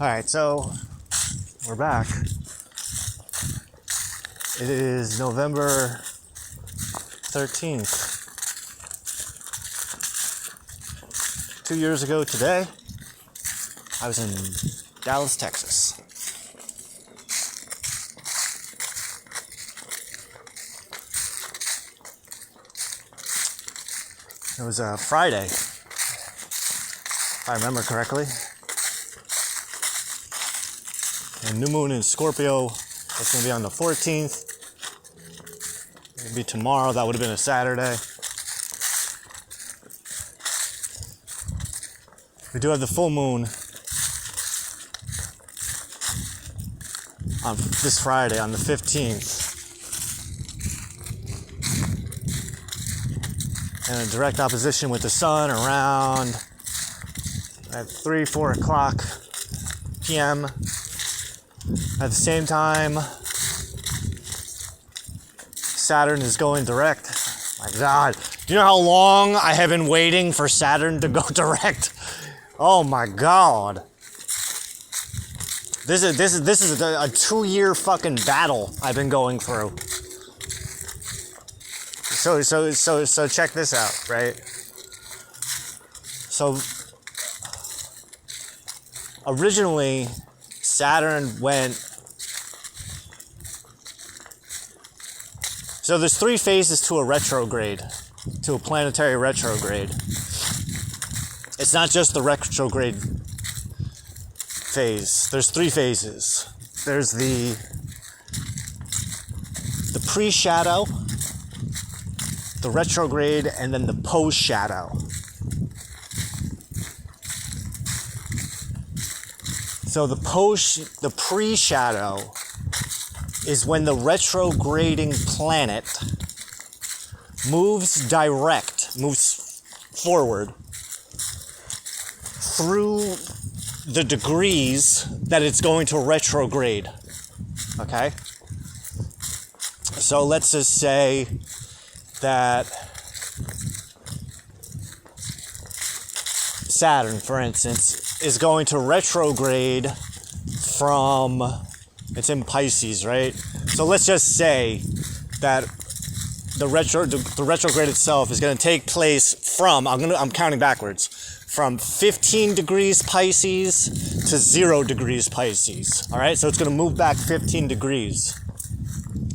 Alright, so we're back. It is November 13th. 2 years ago today, I was in Dallas, Texas. It was a Friday, if I remember correctly. And new moon in Scorpio, it's going to be on the 14th. It'll be tomorrow. That would have been a Saturday. We do have the full moon on this Friday, on the 15th. And in direct opposition with the sun around at 4 o'clock p.m. At the same time, Saturn is going direct. My God, do you know how long I have been waiting for Saturn to go direct? Oh my God. This is a 2-year fucking battle I've been going through. So check this out, right? So originally Saturn went. So there's 3 phases to a retrograde, to a planetary retrograde. It's not just the retrograde phase. There's 3 phases. There's the pre-shadow, the retrograde, and then the post-shadow. So the pre-shadow is when the retrograding planet moves forward through the degrees that it's going to retrograde. Okay? So let's just say that Saturn, for instance, is going to retrograde from, it's in Pisces, right? So let's just say that the retrograde itself is going to take place from, I'm counting backwards, from 15 degrees Pisces to 0 degrees Pisces. All right, so it's going to move back 15 degrees.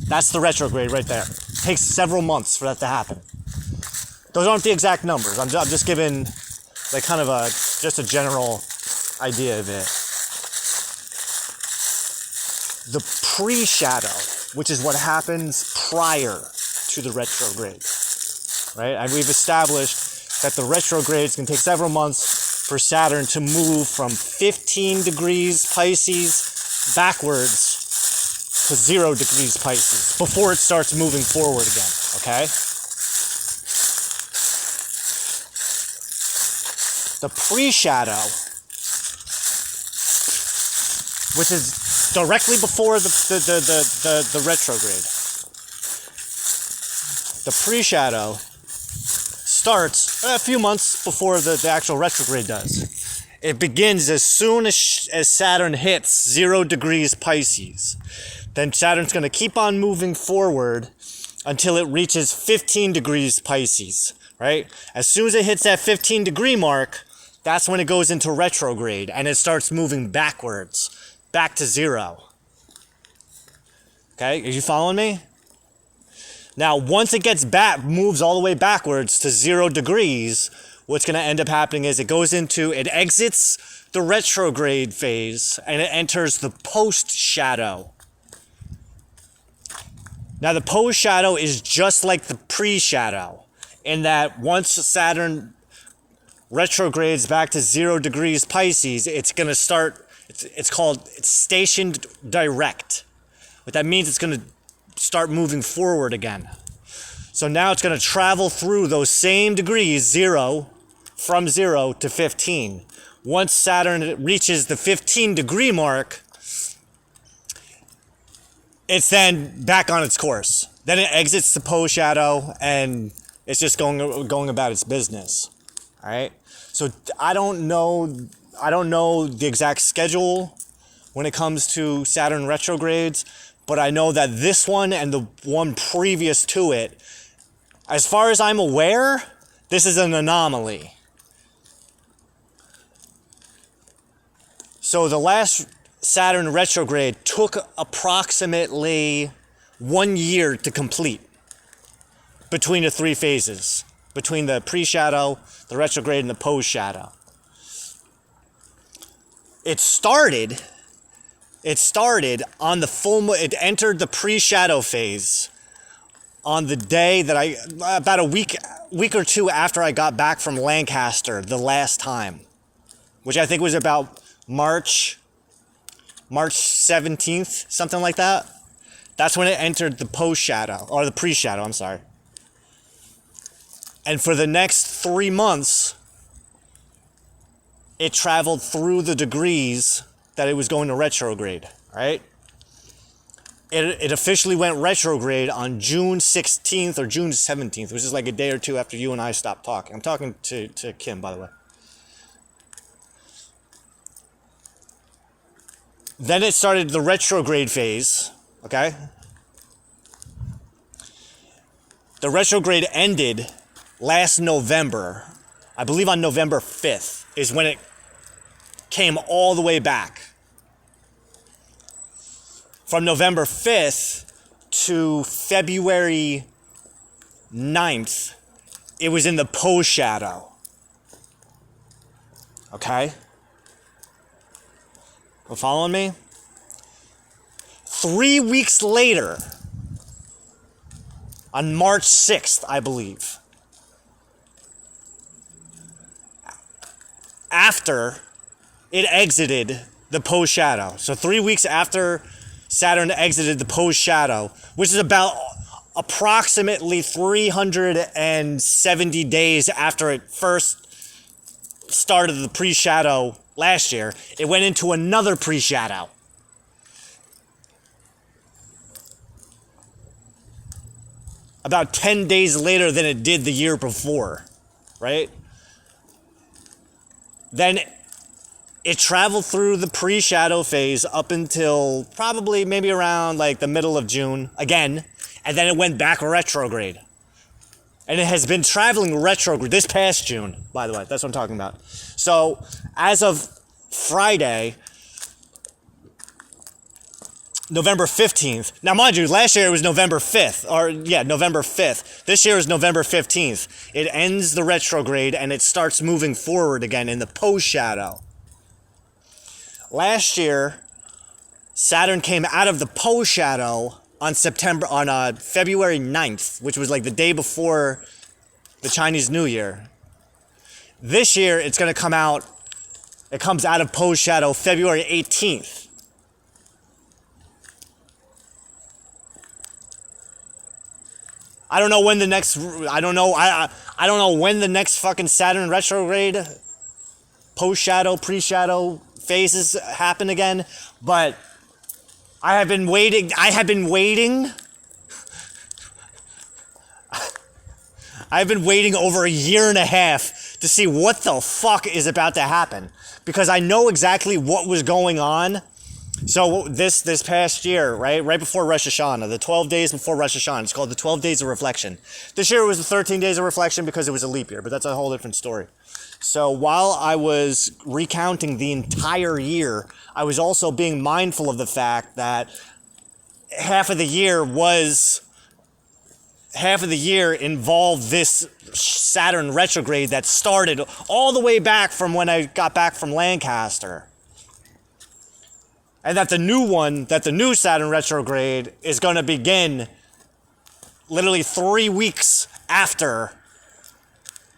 That's the retrograde right there. It takes several months for that to happen. Those aren't the exact numbers. I'm just giving like kind of just a general idea of it. The pre-shadow, which is what happens prior to the retrograde, right? And we've established that the retrograde is going to take several months for Saturn to move from 15 degrees Pisces backwards to 0 degrees Pisces before it starts moving forward again, okay? The pre-shadow, which is directly before the retrograde. The pre-shadow starts a few months before the actual retrograde does. It begins as soon as Saturn hits 0 degrees Pisces. Then Saturn's going to keep on moving forward until it reaches 15 degrees Pisces, right? As soon as it hits that 15 degree mark, that's when it goes into retrograde and it starts moving backwards, back to 0. Okay, are you following me? Now, once it gets back, moves all the way backwards to 0 degrees, what's going to end up happening is it exits the retrograde phase and it enters the post-shadow. Now, the post-shadow is just like the pre-shadow in that once Saturn retrogrades back to 0 degrees Pisces, it's going to start, it's stationed direct. What that means, it's going to start moving forward again. So now it's going to travel through those same degrees, from 0 to 15. Once Saturn reaches the 15 degree mark, it's then back on its course. Then it exits the post-shadow and it's just going about its business. All right? So I don't know I don't know the exact schedule when it comes to Saturn retrogrades, but I know that this one and the one previous to it, as far as I'm aware, this is an anomaly. So the last Saturn retrograde took approximately 1 year to complete between the three phases, between the pre-shadow, the retrograde, and the post-shadow. It started on the full moon. It entered the pre-shadow phase on the day that about a week or two after I got back from Lancaster the last time, which I think was about March 17th, something like that. That's when it entered the post-shadow, or the pre-shadow, I'm sorry. And for the next 3 months, it traveled through the degrees that it was going to retrograde, right? It officially went retrograde on June 16th or June 17th, which is like a day or two after you and I stopped talking. I'm talking to Kim, by the way. Then it started the retrograde phase, okay? The retrograde ended last November. I believe on November 5th is when it came all the way back. From November 5th to February 9th, it was in the post-shadow. Okay? You following me? 3 weeks later, on March 6th, I believe, after it exited the post-shadow. So 3 weeks after Saturn exited the post-shadow, which is about approximately 370 days after it first started the pre-shadow last year, it went into another pre-shadow. About 10 days later than it did the year before, right? Then it traveled through the pre-shadow phase up until probably maybe around like the middle of June again, and then it went back retrograde. And it has been traveling retrograde this past June, by the way. That's what I'm talking about. So as of Friday, November 15th. Now, mind you, last year it was November 5th. November 5th. This year is November 15th. It ends the retrograde and it starts moving forward again in the post-shadow. Last year, Saturn came out of the post-shadow on February 9th, which was like the day before the Chinese New Year. This year, it comes out of post-shadow February 18th. I don't know when the next fucking Saturn retrograde, post-shadow, pre-shadow phases happen again, but I have been waiting over a year and a half to see what the fuck is about to happen, because I know exactly what was going on. So this past year, right before Rosh Hashanah, the 12 days before Rosh Hashanah, it's called the 12 days of reflection. This year it was the 13 days of reflection because it was a leap year, but that's a whole different story. So while I was recounting the entire year, I was also being mindful of the fact that half of the year involved this Saturn retrograde that started all the way back from when I got back from Lancaster. And that the new Saturn retrograde is going to begin literally 3 weeks after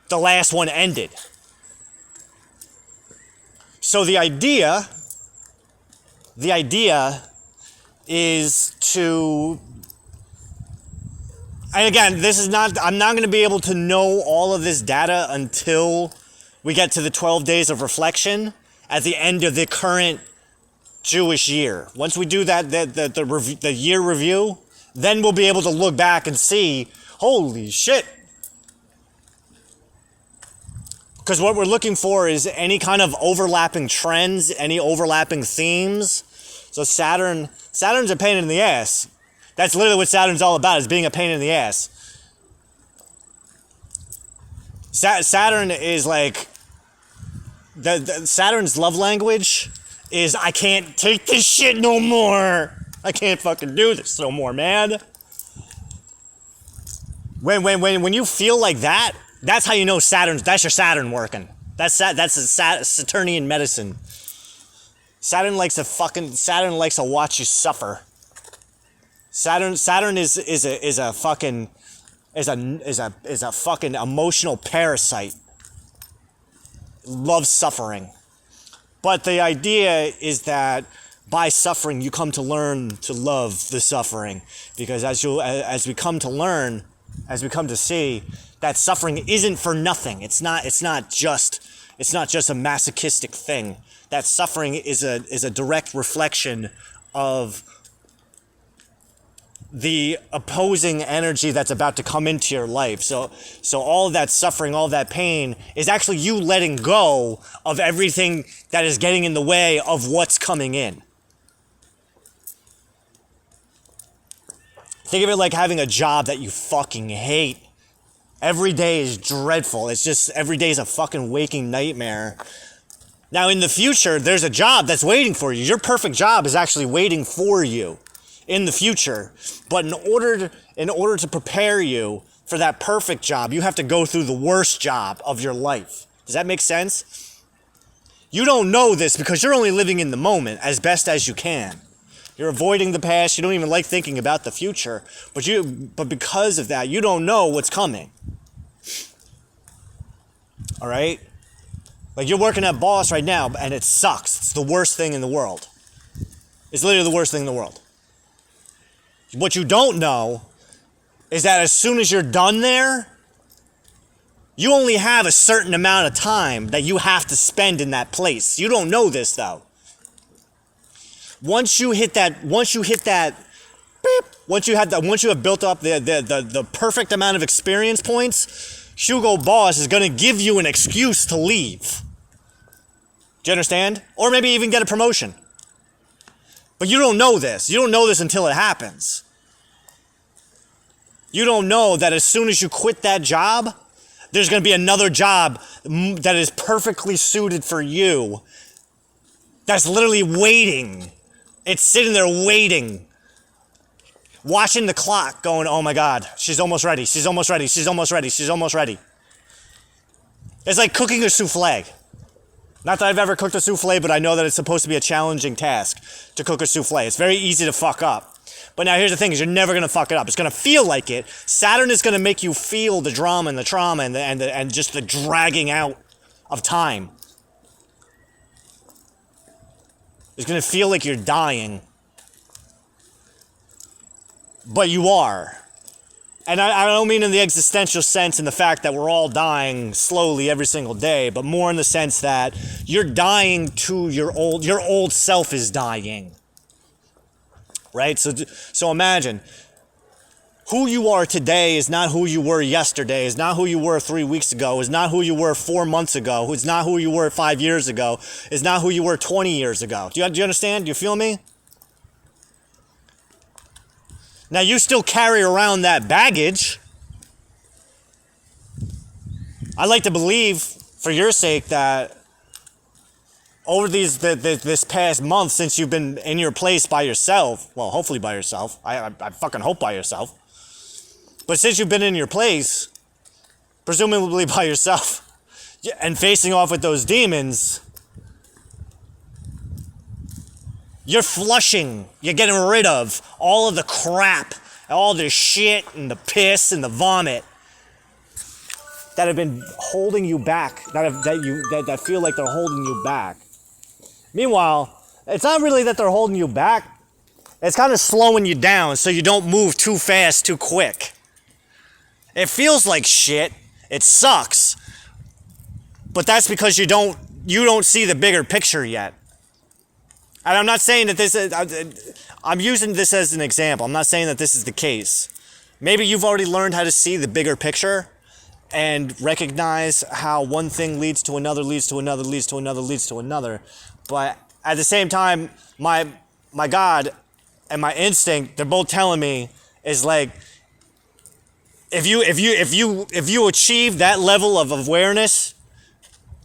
the last one ended. So the idea is to, and again, I'm not going to be able to know all of this data until we get to the 12 days of reflection at the end of the current Jewish year. Once we do that, the year review, then we'll be able to look back and see, holy shit, Because what we're looking for is any kind of overlapping trends, any overlapping themes. So Saturn's a pain in the ass. That's literally what Saturn's all about, is being a pain in the ass. Saturn is like, Saturn's love language is, I can't take this shit no more. I can't fucking do this no more, man. When you feel like that, that's how you know that's your Saturn working. That's a Saturnian medicine. Saturn likes to watch you suffer. Saturn is a fucking emotional parasite. Loves suffering. But the idea is that by suffering you come to learn to love the suffering, because as we come to see that suffering isn't for nothing. It's not just a masochistic thing. That suffering is a direct reflection of the opposing energy that's about to come into your life. So all of that suffering, all of that pain is actually you letting go of everything that is getting in the way of what's coming in. Think of it like having a job that you fucking hate. Every day is dreadful. It's just, every day is a fucking waking nightmare. Now in the future, there's a job that's waiting for you. Your perfect job is actually waiting for you in the future. But in order to prepare you for that perfect job, you have to go through the worst job of your life. Does that make sense? You don't know this because you're only living in the moment as best as you can. You're avoiding the past. You don't even like thinking about the future. But because of that, you don't know what's coming. All right? Like, you're working at Boss right now, and it sucks. It's the worst thing in the world. It's literally the worst thing in the world. What you don't know is that as soon as you're done there, you only have a certain amount of time that you have to spend in that place. You don't know this, though. Once you have built up the perfect amount of experience points, Hugo Boss is going to give you an excuse to leave. Do you understand? Or maybe even get a promotion. But you don't know this. You don't know this until it happens. You don't know that as soon as you quit that job, there's going to be another job that is perfectly suited for you. That's literally waiting. It's sitting there waiting. Watching the clock going, oh my God, she's almost ready. She's almost ready. She's almost ready. She's almost ready. It's like cooking a souffle. Not that I've ever cooked a souffle, but I know that it's supposed to be a challenging task to cook a souffle. It's very easy to fuck up. But now here's the thing, is you're never going to fuck it up. It's going to feel like it. Saturn is going to make you feel the drama and the trauma and just the dragging out of time. It's going to feel like you're dying. But you are. And I don't mean in the existential sense in the fact that we're all dying slowly every single day, but more in the sense that you're dying to your old self is dying. Right? So imagine, who you are today is not who you were yesterday, is not who you were 3 weeks ago, is not who you were 4 months ago, is not who you were 5 years ago, is not who you were 20 years ago. Do you understand? Do you feel me? Now, you still carry around that baggage. I like to believe, for your sake, that over this past month, since you've been in your place by yourself, well, hopefully by yourself. I fucking hope by yourself. But since you've been in your place, presumably by yourself, and facing off with those demons, you're flushing, you're getting rid of all of the crap, all the shit and the piss and the vomit that have been holding you back, that feel like they're holding you back. Meanwhile, it's not really that they're holding you back. It's kind of slowing you down so you don't move too fast, too quick. It feels like shit. It sucks. But that's because you don't see the bigger picture yet. And I'm not saying that this is, I'm using this as an example. I'm not saying that this is the case. Maybe you've already learned how to see the bigger picture, and recognize how one thing leads to another, leads to another, leads to another, leads to another. But at the same time, my God and my instinct, they're both telling me is like, if you achieve that level of awareness,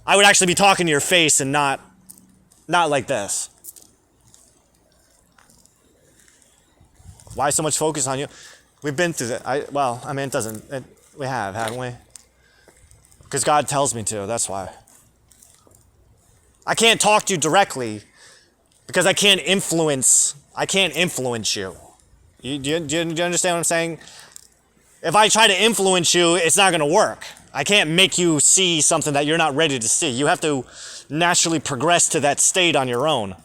I would actually be talking to your face and not like this. Why so much focus on you? We've been through that. We have, haven't we? Because God tells me to, that's why. I can't talk to you directly because I can't influence you. Do you understand what I'm saying? If I try to influence you, it's not going to work. I can't make you see something that you're not ready to see. You have to naturally progress to that state on your own.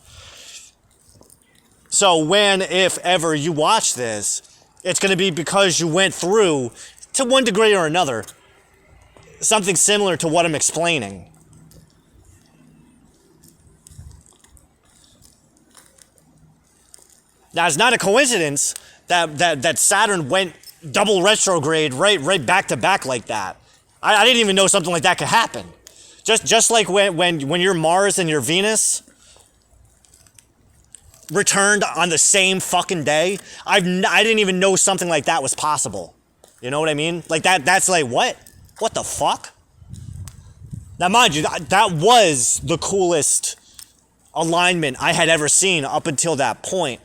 So when, if ever, you watch this, it's going to be because you went through, to one degree or another, something similar to what I'm explaining. Now, it's not a coincidence that Saturn went double retrograde right back to back like that. I didn't even know something like that could happen. Just like when your Mars and your Venus returned on the same fucking day, I didn't even know something like that was possible. You know what I mean? Like that's like, what? What the fuck? Now, mind you, that was the coolest alignment I had ever seen up until that point.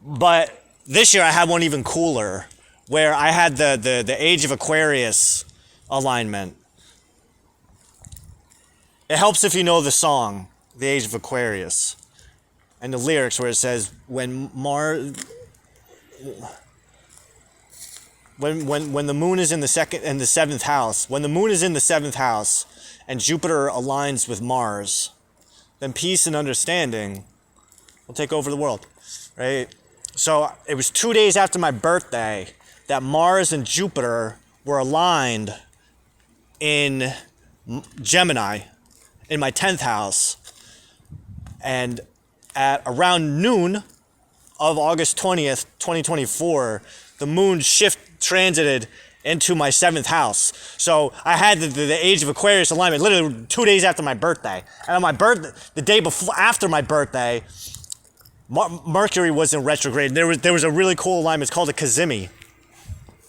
But this year I had one even cooler, where I had the Age of Aquarius alignment. It helps if you know the song, The Age of Aquarius, and the lyrics where it says, when the moon is in the seventh house, when the moon is in the seventh house and Jupiter aligns with Mars, then peace and understanding will take over the world, right? So it was 2 days after my birthday that Mars and Jupiter were aligned in Gemini, in my 10th house. And at around noon of August 20th, 2024, the moon transited into my 7th house. So I had the Age of Aquarius alignment literally 2 days after my birthday. And on my birthday, the day before, after my birthday, Mercury was in retrograde. There was a really cool alignment. It's called a Kazemi.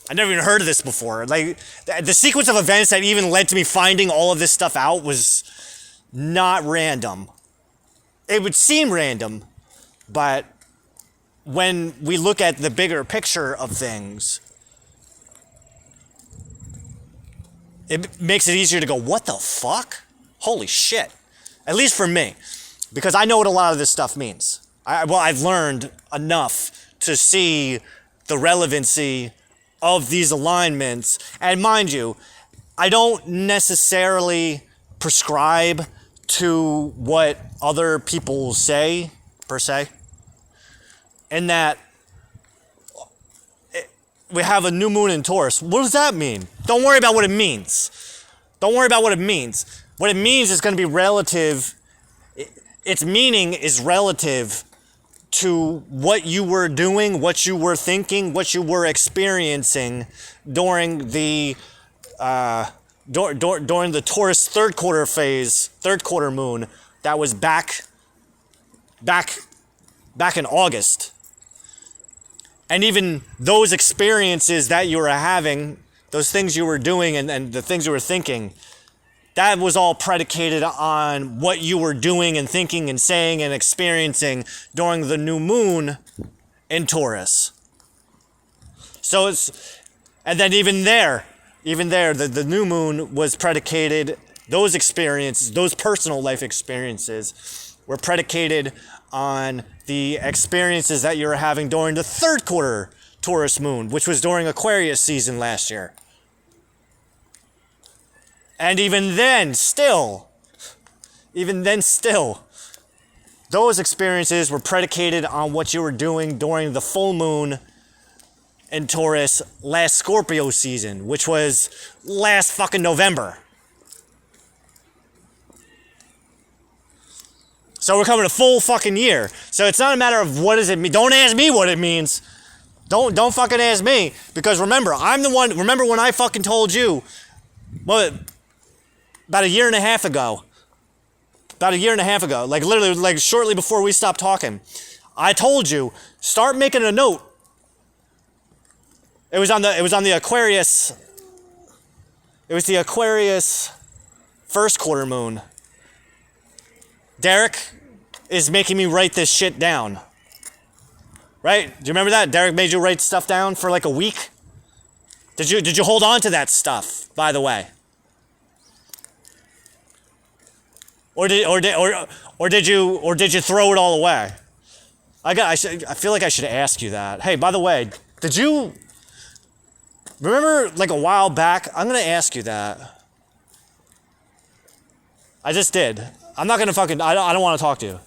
I never even heard of this before. Like, the sequence of events that even led to me finding all of this stuff out was not random. It would seem random, but when we look at the bigger picture of things, it makes it easier to go, what the fuck? Holy shit. At least for me, because I know what a lot of this stuff means. I've learned enough to see the relevancy of these alignments. And mind you, I don't necessarily prescribe to what other people say, per se. In that we have a new moon in Taurus. What does that mean? Don't worry about what it means. Don't worry about what it means. What it means is going to be relative. Its meaning is relative to what you were doing, what you were thinking, what you were experiencing during the during the Taurus third quarter moon that was back in August. And even those experiences that you were having, those things you were doing and the things you were thinking, that was all predicated on what you were doing and thinking and saying and experiencing during the new moon in Taurus. So and then even there, the new moon was predicated, those experiences, those personal life experiences were predicated on the experiences that you were having during the third quarter Taurus moon, which was during Aquarius season last year. And even then, still, those experiences were predicated on what you were doing during the full moon in Taurus last Scorpio season, which was last fucking November. So we're coming a full fucking year. So it's not a matter of what does it mean. Don't ask me what it means. Don't fucking ask me, because remember, I'm the one. Remember when I fucking told you, what, about a year and a half ago, like literally, like shortly before we stopped talking, I told you, start making a note. It was on the Aquarius. It was the Aquarius first quarter moon. Derek is making me write this shit down. Right? Do you remember that? Derek made you write stuff down for like a week? Did you hold on to that stuff, by the way? Or did you throw it all away? I feel like I should ask you that. Hey, by the way, did you remember like a while back? I'm gonna ask you that. I just did. I'm not gonna fucking. I don't want to talk to you.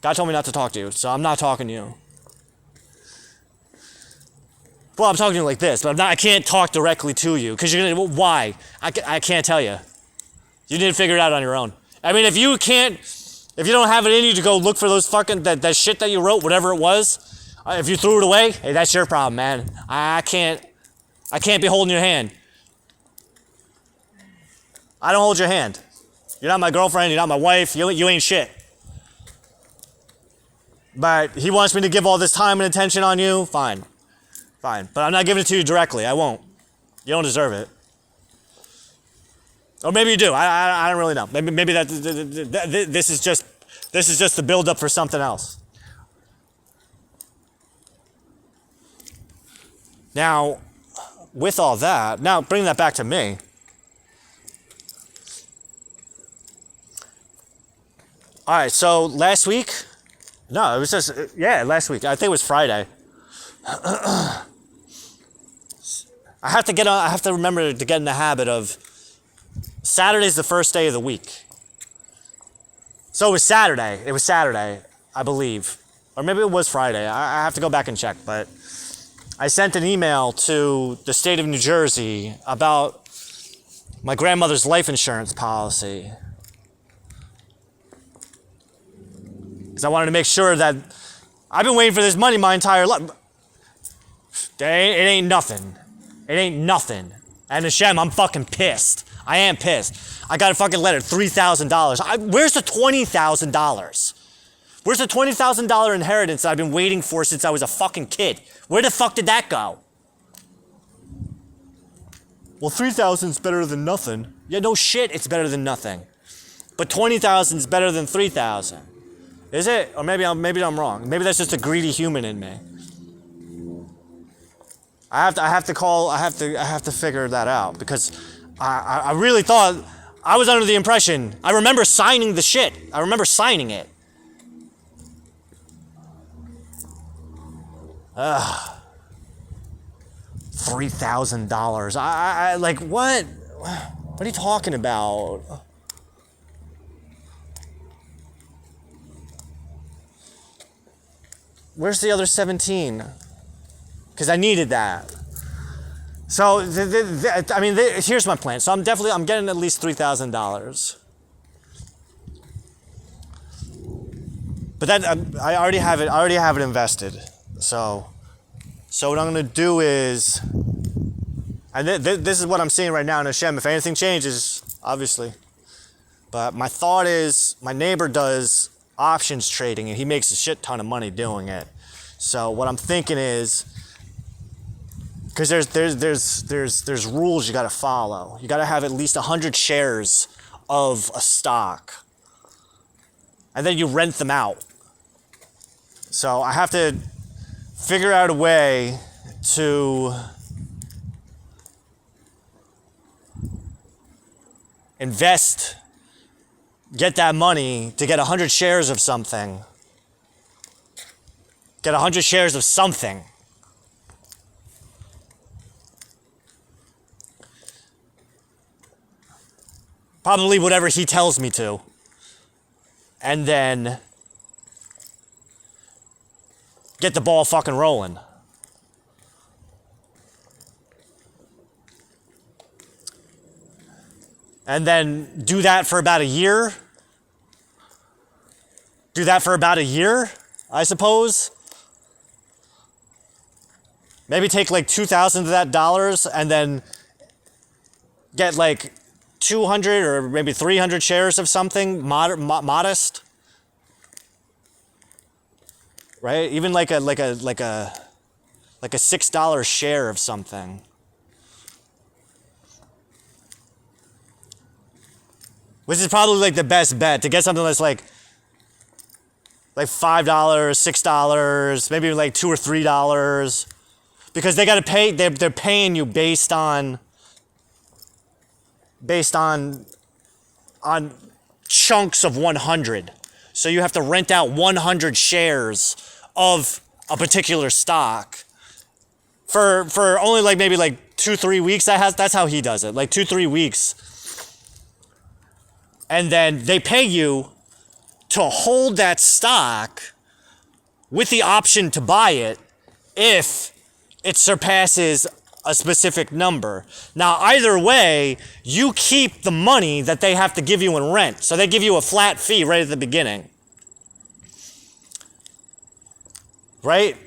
God told me not to talk to you, so I'm not talking to you. Well, I'm talking to you like this, but I can't talk directly to you because you're gonna. Why? I can't tell you. You need to figure it out on your own. I mean, if you don't have it in you to go look for those fucking that shit that you wrote, whatever it was, if you threw it away, hey, that's your problem, man. I can't be holding your hand. I don't hold your hand. You're not my girlfriend. You're not my wife. You ain't shit. But he wants me to give all this time and attention on you. Fine. But I'm not giving it to you directly. I won't. You don't deserve it. Or maybe you do. I don't really know. Maybe that this is just the build up for something else. Now, with all that, now bring that back to me. All right, so last week, no, it was just, last week. I think it was Friday. I have to remember to get in the habit of Saturday's the first day of the week. So it was Saturday, I believe. Or maybe it was Friday. I have to go back and check, but I sent an email to the state of New Jersey about my grandmother's life insurance policy. Because I wanted to make sure that I've been waiting for this money my entire life. It ain't nothing. It ain't nothing. And Hashem, I'm fucking pissed. I am pissed. I got a fucking letter, $3,000. Where's the $20,000? Where's the $20,000 inheritance that I've been waiting for since I was a fucking kid? Where the fuck did that go? Well, 3,000 is better than nothing. Yeah, no shit, it's better than nothing. But 20,000 is better than 3,000. Is it? Or maybe I'm wrong. Maybe that's just a greedy human in me. I have to figure that out, because I really thought, I was under the impression, I remember signing the shit. I remember signing it. $3,000. I like, what? What are you talking about? Where's the other 17? Because I needed that. So, here's my plan. So I'm getting at least $3,000. But that I already have it invested. So what I'm gonna do is, and this is what I'm seeing right now in Hashem. If anything changes, obviously. But my thought is, my neighbor does options trading, and he makes a shit ton of money doing it. So what I'm thinking is, because there's rules you got to follow. You got to have at least 100 shares of a stock, and then you rent them out. So I have to figure out a way to invest, get that money to get 100 shares of something. Get 100 shares of something. Probably whatever he tells me to. And then get the ball fucking rolling. And then do that for about a year. I suppose. Maybe take like 2,000 of that dollars and then get like 200 or maybe 300 shares of something modest, right? Even like a $6 share of something. Which is probably like the best bet to get something that's like $5, $6, maybe like $2 or $3, because they got to pay. They're paying you based on chunks of 100. So you have to rent out 100 shares of a particular stock for only like maybe like 2-3 weeks. That's how he does it. Like 2-3 weeks. And then they pay you to hold that stock with the option to buy it if it surpasses a specific number. Now, either way, you keep the money that they have to give you in rent. So they give you a flat fee right at the beginning. Right?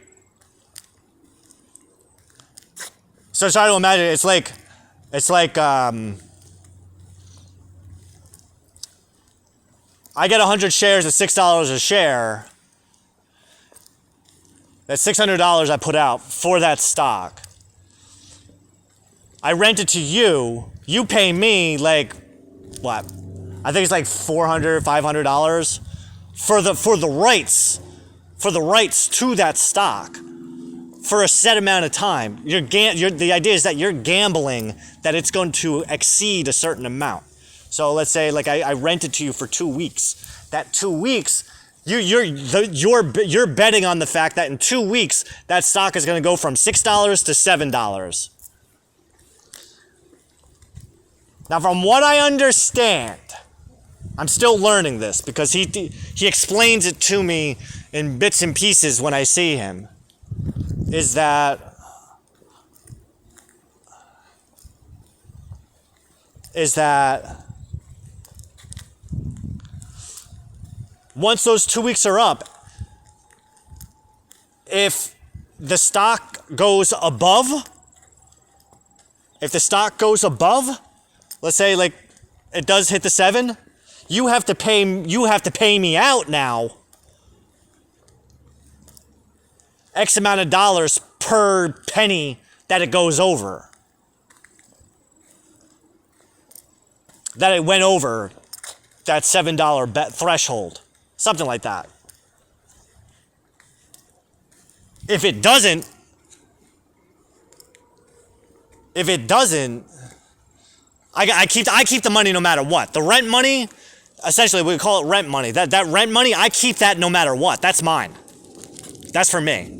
So try to imagine, it's like I get 100 shares at $6 a share. That's $600 I put out for that stock. I rent it to you. You pay me like, what? I think it's like $400, $500 for the rights to that stock for a set amount of time. The idea is that you're gambling that it's going to exceed a certain amount. So let's say like I rent it to you for 2 weeks. That 2 weeks, you're betting on the fact that in 2 weeks that stock is going to go from $6 to $7. Now, from what I understand, I'm still learning this because he explains it to me in bits and pieces when I see him. Is that once those 2 weeks are up, if the stock goes above, let's say like it does hit the 7, you have to pay me out now X amount of dollars per penny that it goes over. That it went over that $7 bet threshold. Something like that. If it doesn't, I keep the money no matter what. The rent money, essentially we call it rent money. That rent money, I keep that no matter what. That's mine. That's for me.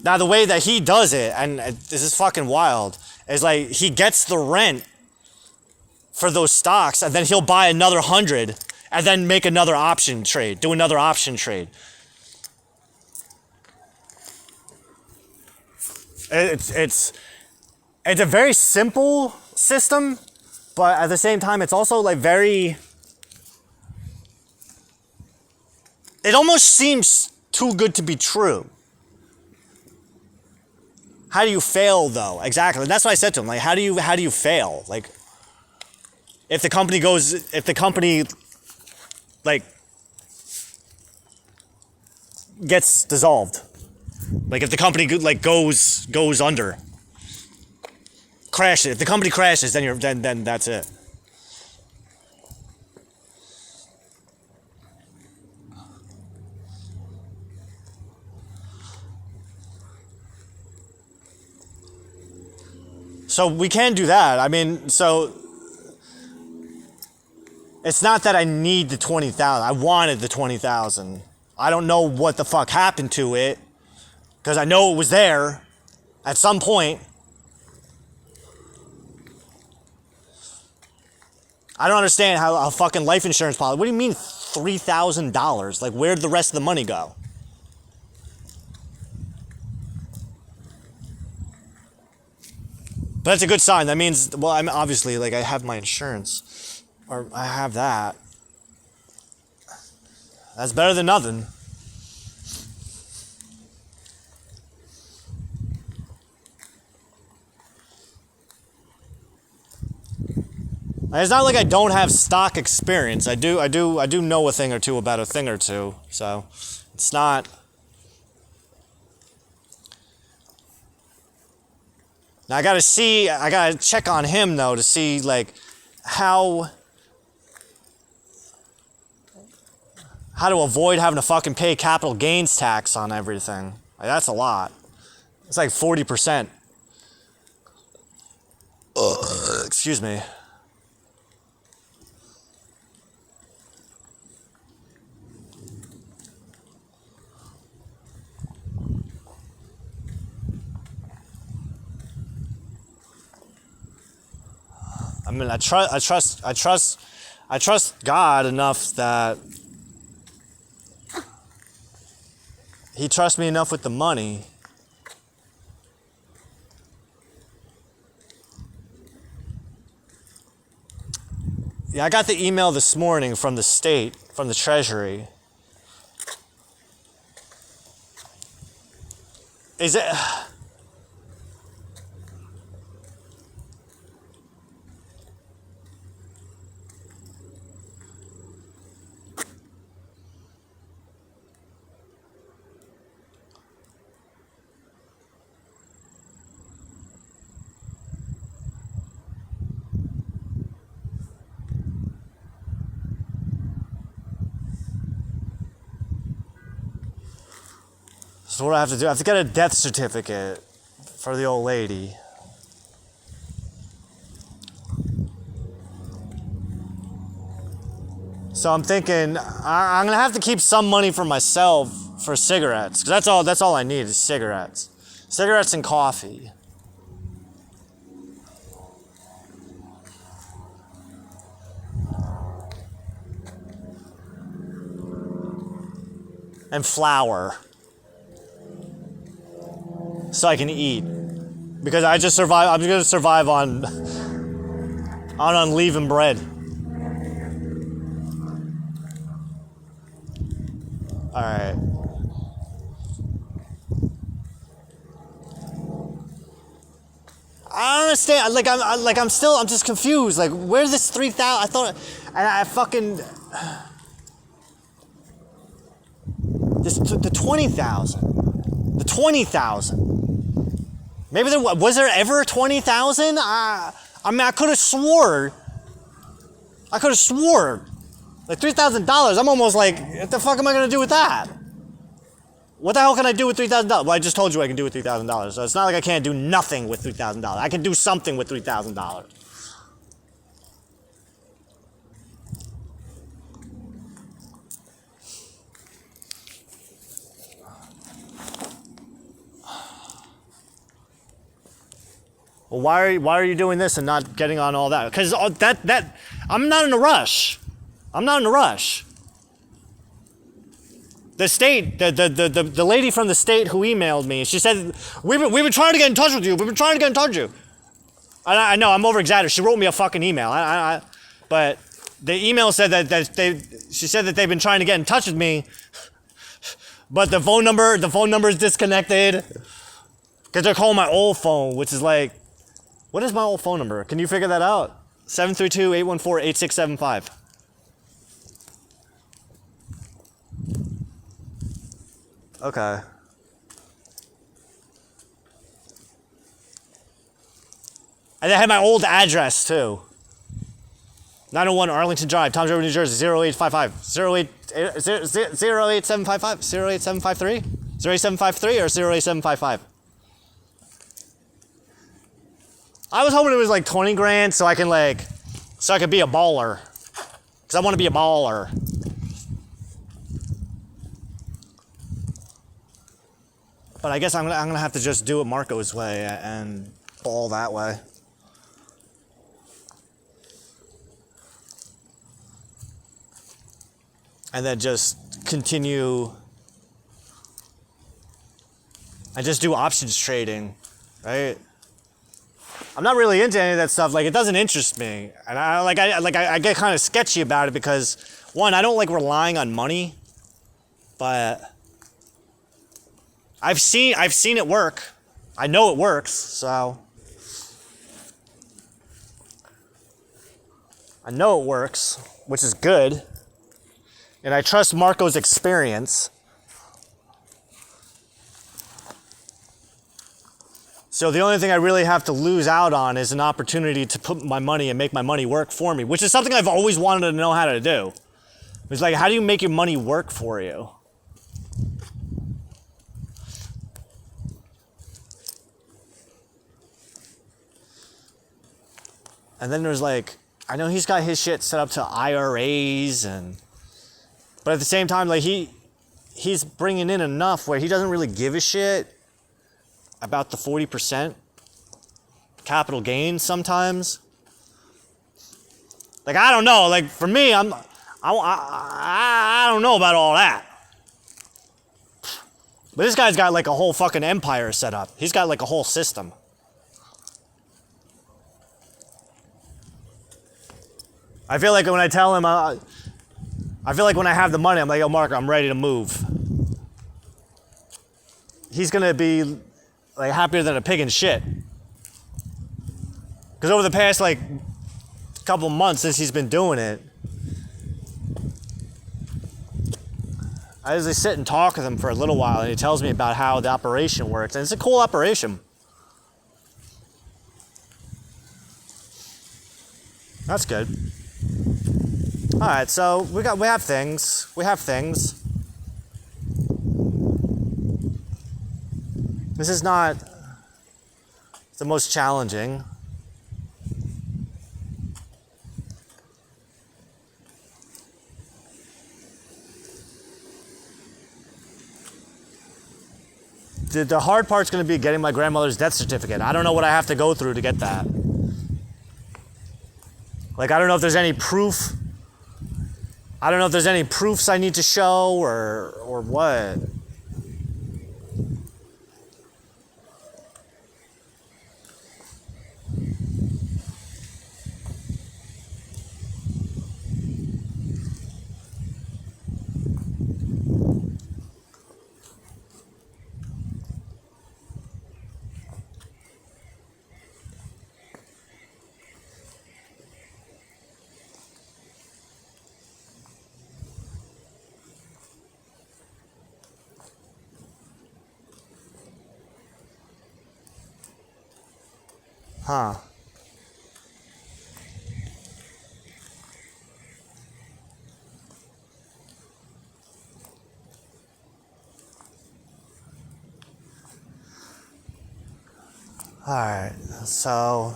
Now the way that he does it, and this is fucking wild, is like he gets the rent for those stocks, and then he'll buy another 100, and then make another option trade, do another option trade. It's a very simple system, but at the same time, it's also like very. It almost seems too good to be true. How do you fail though? Exactly. That's what I said to him. Like, how do you fail? Like, if the company like gets dissolved, like if the company like goes under, crashes. If the company crashes, then that's it. So we can do that. I mean, so it's not that I need the 20,000. I wanted the 20,000. I don't know what the fuck happened to it because I know it was there at some point. I don't understand how a fucking life insurance policy. What do you mean $3,000? Like, where'd the rest of the money go? But that's a good sign. That means, well, I'm obviously, like, I have my insurance. Or I have that. That's better than nothing. And it's not like I don't have stock experience. I do know a thing or two about a thing or two. So it's not. Now I gotta check on him though to see like how to avoid having to fucking pay capital gains tax on everything. Like, that's a lot. It's like 40%. Excuse me. I mean, I trust God enough that He trusts me enough with the money. Yeah, I got the email this morning from the state, from the Treasury. Is it? So what do I have to do? I have to get a death certificate for the old lady. So I'm thinking I'm gonna have to keep some money for myself for cigarettes, because that's all I need is cigarettes, and coffee. And flour. So I can eat. Because I'm just gonna survive on unleavened bread. Alright. I don't understand. I'm just confused. Like, where's this 3,000? I thought, I fucking. The 20,000. The 20,000. Maybe was there ever 20,000? I mean, I could have swore. Like $3,000. I'm almost like, what the fuck am I gonna do with that? What the hell can I do with $3,000? Well, I just told you I can do with $3,000. So it's not like I can't do nothing with $3,000. I can do something with $3,000. Well, why are you doing this and not getting on all that? Because I'm not in a rush. The state, the lady from the state who emailed me, she said, we've been trying to get in touch with you. I know, I'm over exaggerating. She wrote me a fucking email. But the email said she said that they've been trying to get in touch with me, but the phone number is disconnected because they're calling my old phone, which is like, what is my old phone number? Can you figure that out? 732-814-8675. Okay. And I had my old address too. 901 Arlington Drive, Toms River, New Jersey, 08555. 08755? 08753? 08753 or 08755? I was hoping it was like 20 grand so I could be a baller. Because I want to be a baller. But I guess I'm gonna have to just do it Marco's way and ball that way. And then just continue. I just do options trading, right? I'm not really into any of that stuff. Like, it doesn't interest me, and I get kind of sketchy about it because, one, I don't like relying on money, but I've seen it work. I know it works, so. I know it works, which is good. And I trust Marco's experience. So the only thing I really have to lose out on is an opportunity to put my money and make my money work for me, which is something I've always wanted to know how to do. It's like, how do you make your money work for you? And then there's like, I know he's got his shit set up to IRAs but at the same time, like he's bringing in enough where he doesn't really give a shit about the 40% capital gain sometimes. Like, I don't know. Like, for me, I don't know about all that. But this guy's got like a whole fucking empire set up. He's got like a whole system. I feel like when I tell him, I feel like when I have the money, I'm like, yo, Mark, I'm ready to move. He's gonna be like happier than a pig in shit. Because over the past like couple months since he's been doing it, I usually sit and talk with him for a little while, and he tells me about how the operation works, and it's a cool operation. That's good. All right, so we have things. This is not the most challenging. The hard part's going to be getting my grandmother's death certificate. I don't know what I have to go through to get that. Like, I don't know if there's any proof. I don't know if there's any proofs I need to show or what. Huh. Alright, so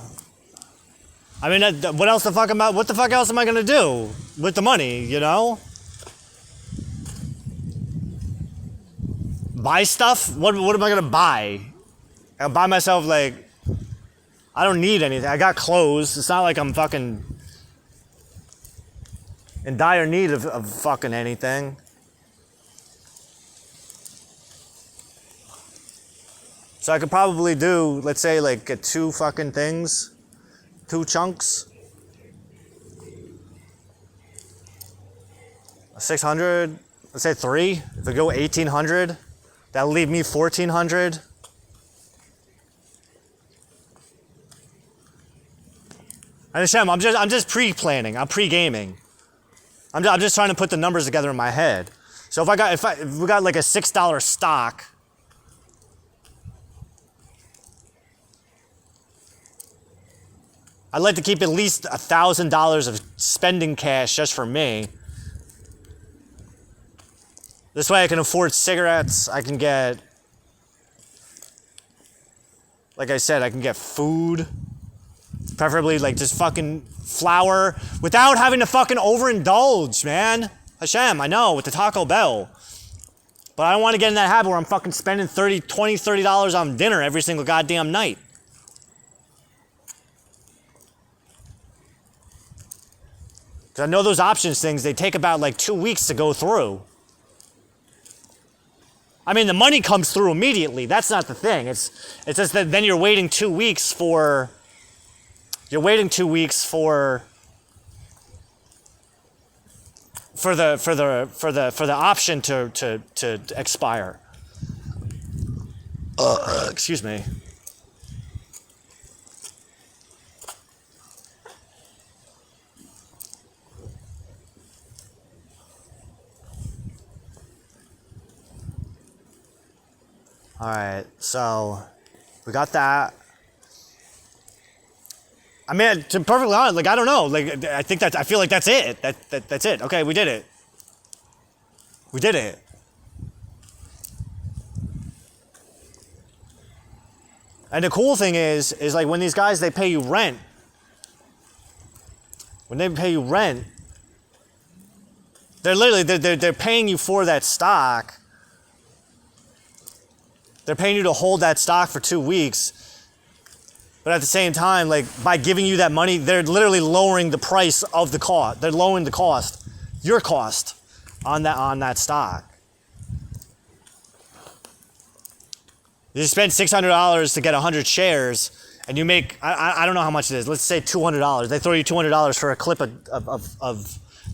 I mean, what else the fuck what the fuck else am I gonna do with the money, you know? Buy stuff? What am I gonna buy? I'll buy myself like, I don't need anything. I got clothes. It's not like I'm fucking in dire need of fucking anything. So I could probably do, let's say, like, get 2 fucking things. 2 chunks. 600. Let's say 3. If we go 1,800, that'll leave me 1,400. And Hashem, I'm just pre-planning. I'm pre-gaming. I'm just trying to put the numbers together in my head. So if we got like a $6 stock, I'd like to keep at least $1,000 of spending cash just for me. This way I can afford cigarettes. I can get, like I said, I can get food. Preferably like just fucking flour without having to fucking overindulge, man. Hashem, I know, with the Taco Bell. But I don't want to get in that habit where I'm fucking spending $30 on dinner every single goddamn night. Because I know those options things, they take about like 2 weeks to go through. I mean, the money comes through immediately. That's not the thing. It's just that then you're waiting 2 weeks for... You're waiting 2 weeks for the option to expire. Excuse me. All right, so we got that. I mean, to be perfectly honest, like I don't know, like I feel like that's it. That's it. Okay, we did it. We did it. And the cool thing is like when these guys, they pay you rent. When they pay you rent, they're literally, they're paying you for that stock. They're paying you to hold that stock for 2 weeks. But at the same time, like by giving you that money, they're literally lowering the price of the cost. They're lowering the cost, your cost on that stock. You spend $600 to get 100 shares, and you make, I don't know how much it is. Let's say $200. They throw you $200 for a clip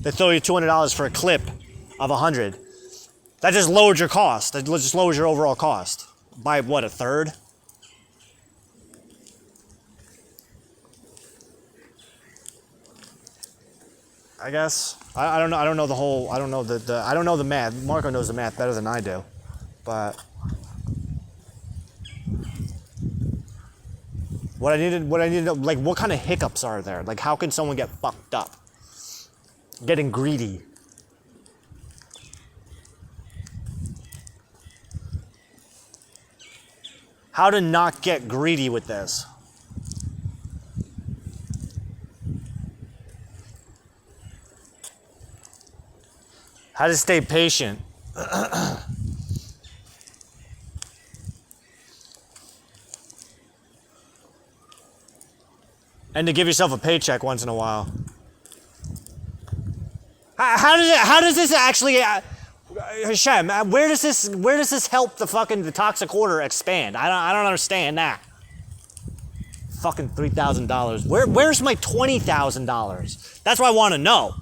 they throw you $200 for a clip of 100. That just lowered your cost. That just lowers your overall cost by what, a third? I guess. I don't know. I don't know the whole. I don't know I don't know the math. Marco knows the math better than I do, but what I needed to know, like, what kind of hiccups are there? Like, how can someone get fucked up? Getting greedy. How to not get greedy with this? How to stay patient. And to give yourself a paycheck once in a while. How does this actually, Hashem, where does this help the toxic order expand? I don't understand that. Fucking $3,000. Where's my $20,000? That's what I want to know.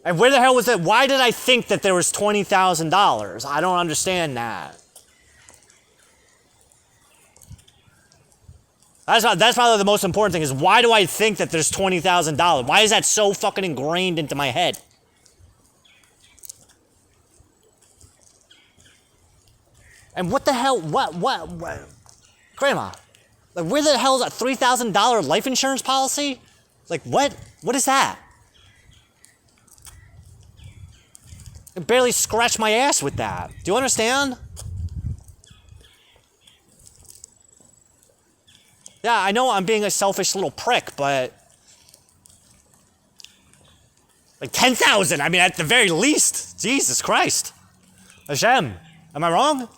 And where the hell was that? Why did I think that there was $20,000? I don't understand that. That's probably the most important thing, is why do I think that there's $20,000? Why is that so fucking ingrained into my head? And what the hell, what? Grandma, like, where the hell is that $3,000 life insurance policy? Like, what is that? I barely scratched my ass with that. Do you understand? Yeah, I know I'm being a selfish little prick, but like 10,000, I mean, at the very least. Jesus Christ. Hashem, am I wrong?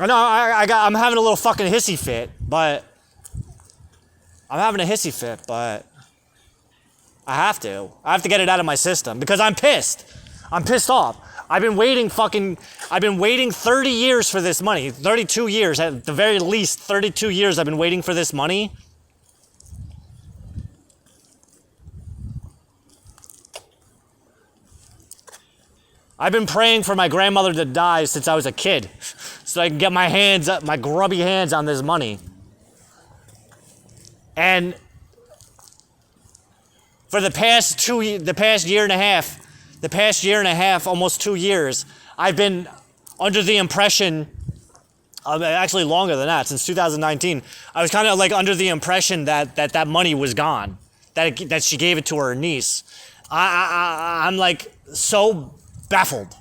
I know I'm having a little fucking hissy fit, but I have to get it out of my system because I'm pissed. I'm pissed off. I've been waiting 30 years for this money. 32 years, at the very least 32 years I've been waiting for this money. I've been praying for my grandmother to die since I was a kid so I can get my grubby hands on this money. And for the past year and a half, almost 2 years, I've been under the impression, actually longer than that, since 2019, I was kind of like under the impression that money was gone, that she gave it to her niece. I'm like so baffled.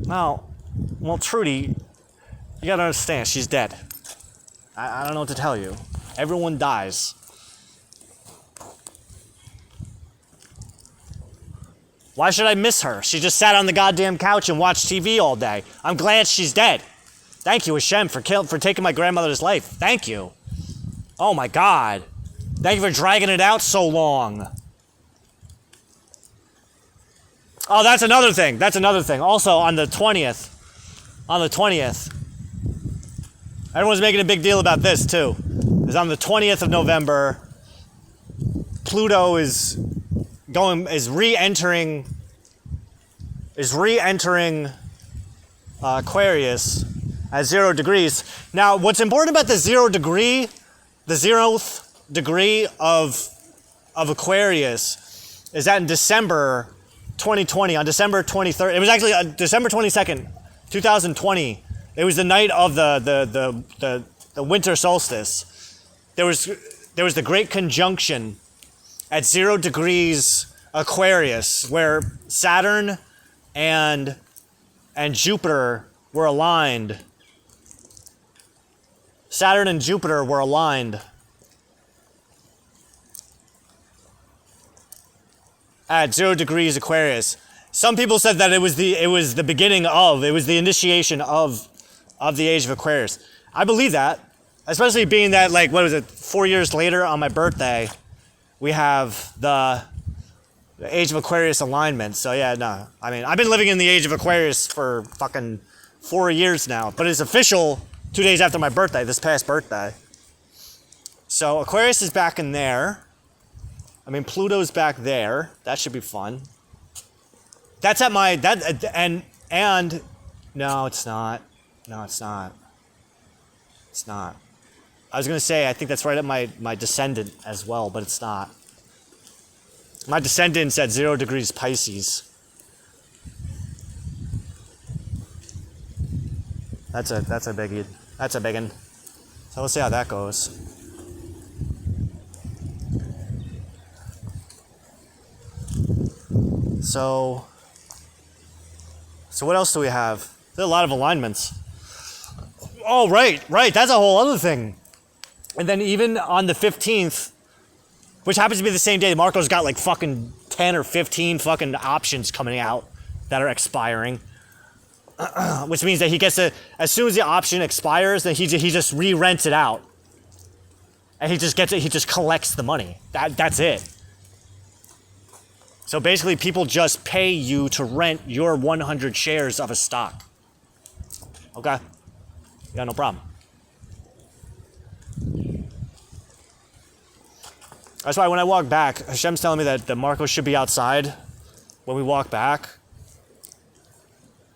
Well, Trudy, you gotta understand, she's dead. I don't know what to tell you. Everyone dies. Why should I miss her? She just sat on the goddamn couch and watched TV all day. I'm glad she's dead. Thank you, Hashem, for taking my grandmother's life. Thank you. Oh my God. Thank you for dragging it out so long. Oh, that's another thing. Also, on the 20th, everyone's making a big deal about this too. It's on the 20th of November. Pluto is re-entering Aquarius at 0 degrees. Now, what's important about the 0 degree, the 0th degree of Aquarius is that in December 2020, on December 23rd, it was actually December 22nd, 2020. It was the night of the winter solstice. There was the great conjunction at 0 degrees Aquarius, where Saturn and Jupiter were aligned. Saturn and Jupiter were aligned at 0 degrees Aquarius. Some people said that it was the initiation of the age of Aquarius. I believe that, especially being that, like, what was it, 4 years later on my birthday, we have the age of Aquarius alignment. So yeah, no, I mean, I've been living in the age of Aquarius for fucking 4 years now, but it's official 2 days after my birthday, this past birthday. So Aquarius is back in there. I mean, Pluto's back there. That should be fun. That's at my, and no, it's not. No, it's not. It's not. I was going to say, I think that's right at my descendant as well, but it's not. My descendant's at 0 degrees Pisces. That's a biggie. That's a big one. So we'll see how that goes. So what else do we have? There's a lot of alignments. Oh, right. That's a whole other thing. And then even on the 15th, which happens to be the same day, Marco's got like fucking 10 or 15 fucking options coming out that are expiring. Which means that he gets to, as soon as the option expires, then he just re-rents it out. And he just gets it, he just collects the money. That's it. So basically, people just pay you to rent your 100 shares of a stock. Okay? Yeah, no problem. That's why when I walk back, Hashem's telling me that Marco should be outside when we walk back.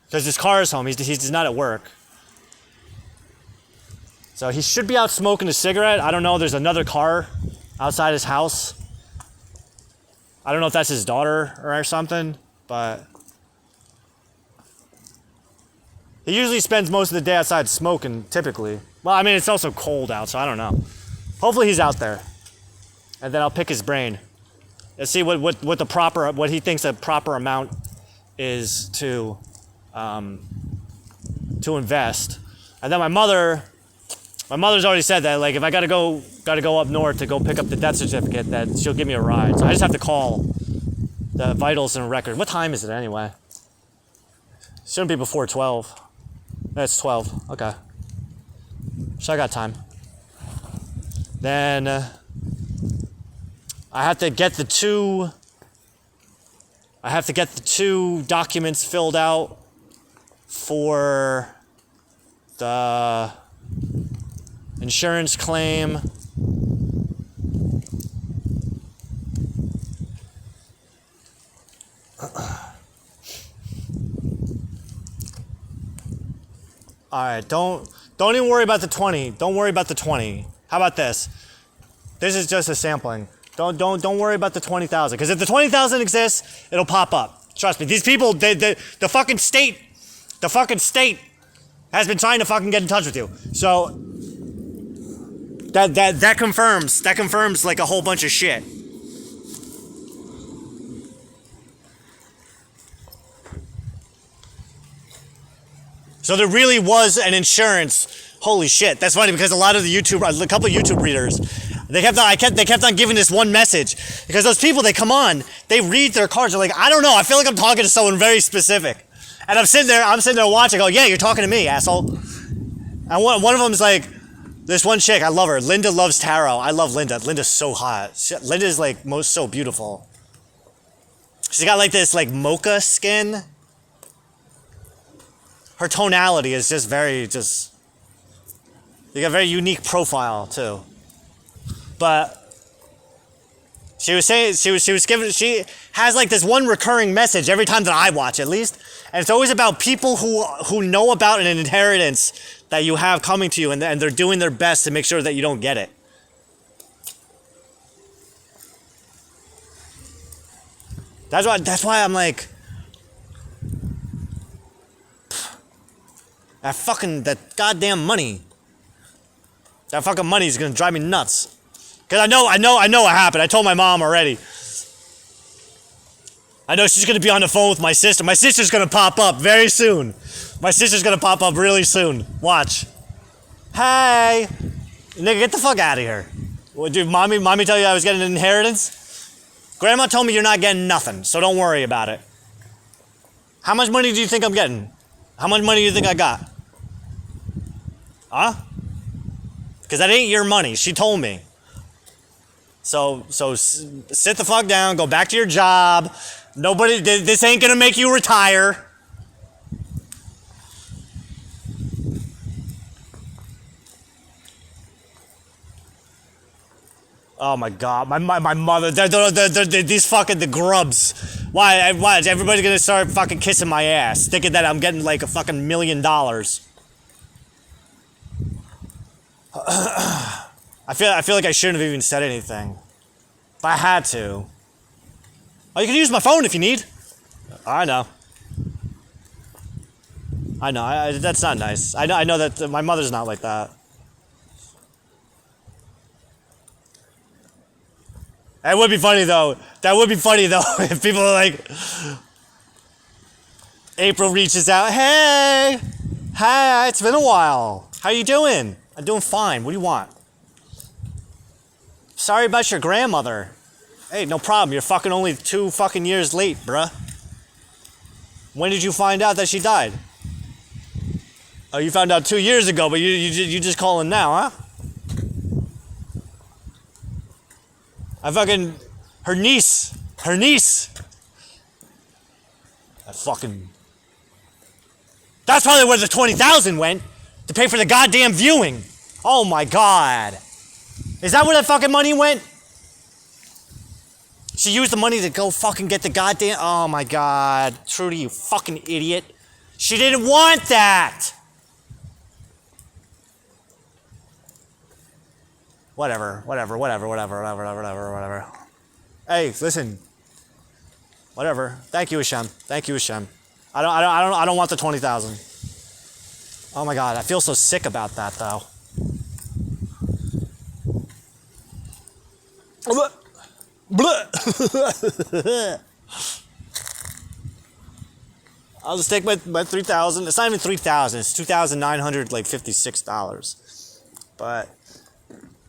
Because his car is home. He's not at work. So he should be out smoking a cigarette. I don't know. There's another car outside his house. I don't know if that's his daughter or something, but he usually spends most of the day outside smoking, typically. Well, I mean, it's also cold out, so I don't know. Hopefully he's out there. And then I'll pick his brain. Let's see what he thinks a proper amount is to invest. And then my mother's already said that, like, if I gotta go up north to go pick up the death certificate, that she'll give me a ride. So I just have to call the vitals and record. What time is it anyway? Shouldn't be before 12. It's 12. Okay. So I got time. Then I have to get the two documents filled out for the insurance claim. All right, don't even worry about the 20. Don't worry about the 20. How about this? This is just a sampling. Don't worry about the 20,000, because if the 20,000 exists, it'll pop up. Trust me. These people, the fucking state has been trying to fucking get in touch with you. So that confirms like a whole bunch of shit. So there really was an insurance. Holy shit. That's funny, because a couple of YouTube readers, they kept on giving this one message, because those people, they come on, they read their cards, they're like, I don't know, I feel like I'm talking to someone very specific. And I'm sitting there watching, I go, yeah, you're talking to me, asshole. And one of them is like, this one chick, I love her. Linda loves tarot. I love Linda. Linda's so hot. Linda's like so beautiful. She's got like this like mocha skin. Her tonality is you got a very unique profile too. But she was saying, she has like this one recurring message every time that I watch, at least. And it's always about people who know about an inheritance that you have coming to you, and they're doing their best to make sure that you don't get it. That's why I'm like, that goddamn money. That fucking money is gonna drive me nuts. Cause I know what happened. I told my mom already. I know she's gonna be on the phone with my sister. My sister's gonna pop up very soon. My sister's gonna pop up really soon. Watch. Hey, nigga, get the fuck out of here. What, did mommy tell you I was getting an inheritance? Grandma told me you're not getting nothing, so don't worry about it. How much money do you think I'm getting? How much money do you think I got? Huh? Because that ain't your money. She told me. So sit the fuck down. Go back to your job. Nobody. This ain't gonna make you retire. Oh my god, my mother. They're these fucking the grubs. Why is everybody gonna start fucking kissing my ass, thinking that I'm getting like a fucking $1 million? I feel like I shouldn't have even said anything, but I had to. Oh, you can use my phone if you need. I know. That's not nice. I know that my mother's not like that. That would be funny though. If people are like, April reaches out, hey, it's been a while. How you doing? I'm doing fine. What do you want? Sorry about your grandmother. Hey, no problem. You're fucking only 2 fucking years late, bruh. When did you find out that she died? Oh, you found out 2 years ago, but you just calling now, huh? Her niece. That's probably where the 20,000 went, to pay for the goddamn viewing. Oh my god. Is that where that fucking money went? She used the money to go fucking get the goddamn, oh my god. Trudy, you fucking idiot. She didn't want that. Whatever. Hey, listen. Whatever. Thank you, Hashem. I don't want the 20,000. Oh my god, I feel so sick about that though. I'll just take my 3,000. It's not even 3,000. It's $2,956. But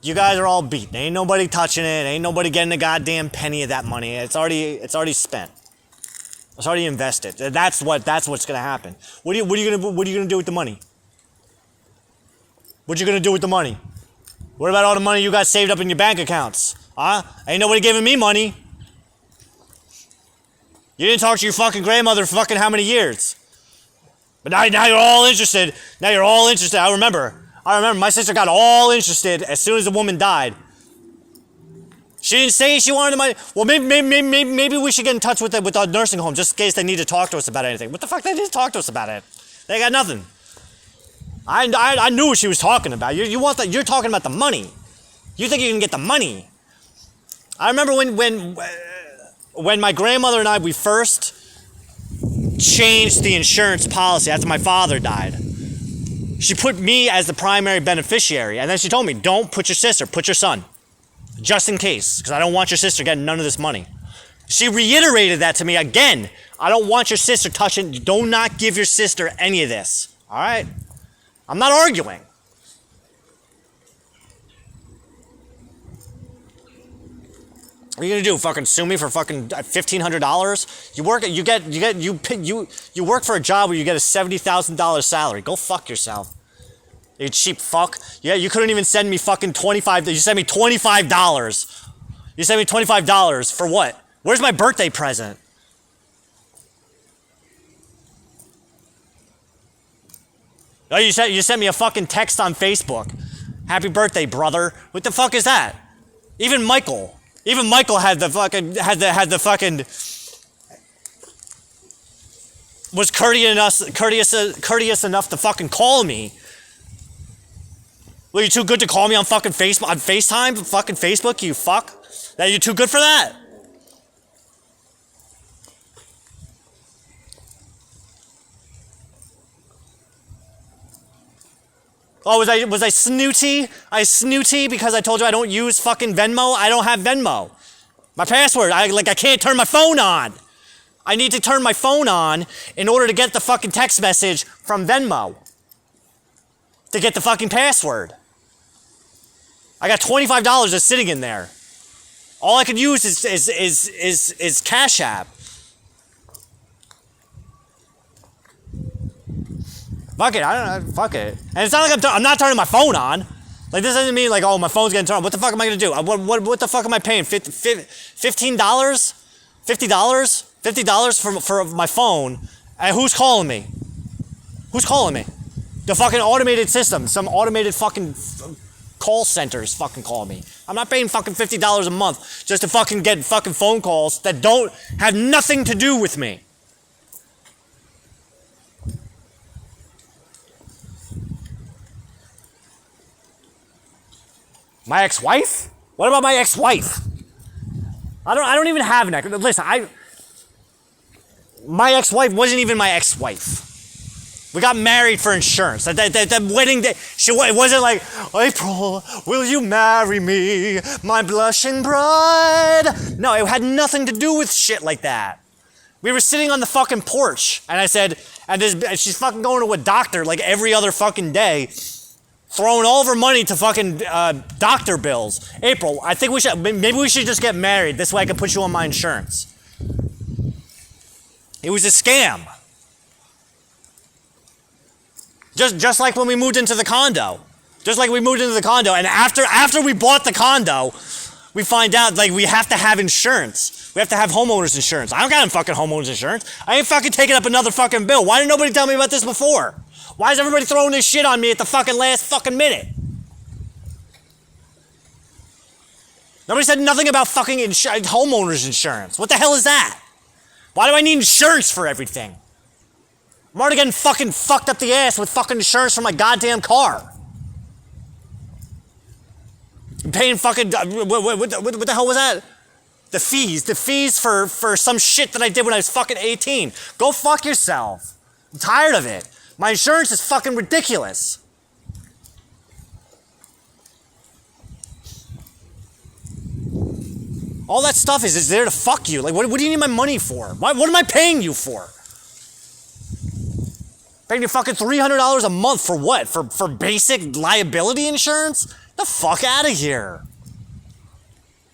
you guys are all beat. Ain't nobody touching it. Ain't nobody getting a goddamn penny of that money. It's already spent. It's already invested. That's what's gonna happen. What are you gonna do with the money? What you gonna do with the money? What about all the money you got saved up in your bank accounts? Huh? Ain't nobody giving me money. You didn't talk to your fucking grandmother for fucking how many years? But now you're all interested. I remember my sister got all interested as soon as the woman died. She didn't say she wanted the money. Well, maybe we should get in touch with the nursing home just in case they need to talk to us about anything. What the fuck they need to talk to us about it? They got nothing. I knew what she was talking about. You're talking about the money. You think you can get the money. I remember when my grandmother and I, we first changed the insurance policy after my father died. She put me as the primary beneficiary, and then she told me, don't put your sister, put your son. Just in case, because I don't want your sister getting none of this money. She reiterated that to me again. I don't want your sister touching, do not give your sister any of this. All right? I'm not arguing. What are you gonna do? Fucking sue me for fucking $1,500? You work for a job where you get a $70,000 salary. Go fuck yourself. You cheap fuck. Yeah, you couldn't even send me fucking $25. You sent me $25. You sent me $25 for what? Where's my birthday present? Oh, you sent me a fucking text on Facebook. Happy birthday, brother. What the fuck is that? Even Michael had the fucking was courteous enough to fucking call me. Well, you too good to call me on fucking FaceTime, fucking Facebook, you fuck. That you too good for that? Oh, was I snooty? I snooty because I told you I don't use fucking Venmo? I don't have Venmo. My password, I can't turn my phone on. I need to turn my phone on in order to get the fucking text message from Venmo. To get the fucking password. I got $25 just sitting in there. All I could use is Cash App. Fuck it, I don't know, fuck it. And it's not like I'm not turning my phone on. Like, this doesn't mean like, oh, my phone's getting turned on. What the fuck am I gonna do? What the fuck am I paying? $15? $50? $50 for my phone? And who's calling me? Who's calling me? The fucking automated system. Some automated fucking call centers fucking call me. I'm not paying fucking $50 a month just to fucking get fucking phone calls that don't have nothing to do with me. My ex-wife? What about my ex-wife? I don't even have an ex. Listen, my ex-wife wasn't even my ex-wife. We got married for insurance. That wedding day, it wasn't like, April, will you marry me, my blushing bride? No, it had nothing to do with shit like that. We were sitting on the fucking porch, and I said, and she's fucking going to a doctor like every other fucking day, throwing all of her money to fucking doctor bills. April, I think maybe we should just get married. This way I can put you on my insurance. It was a scam. Just like when we moved into the condo. Just like we moved into the condo, and after we bought the condo, we find out like we have to have insurance. We have to have homeowners insurance. I don't got any fucking homeowners insurance. I ain't fucking taking up another fucking bill. Why didn't nobody tell me about this before? Why is everybody throwing this shit on me at the fucking last fucking minute? Nobody said nothing about fucking homeowners insurance. What the hell is that? Why do I need insurance for everything? I'm already getting fucking fucked up the ass with fucking insurance for my goddamn car. I'm paying fucking, what the hell was that? The fees for some shit that I did when I was fucking 18. Go fuck yourself. I'm tired of it. My insurance is fucking ridiculous. All that stuff is there to fuck you. Like, what do you need my money for? What am I paying you for? Paying you fucking $300 a month for what? For basic liability insurance? The fuck out of here.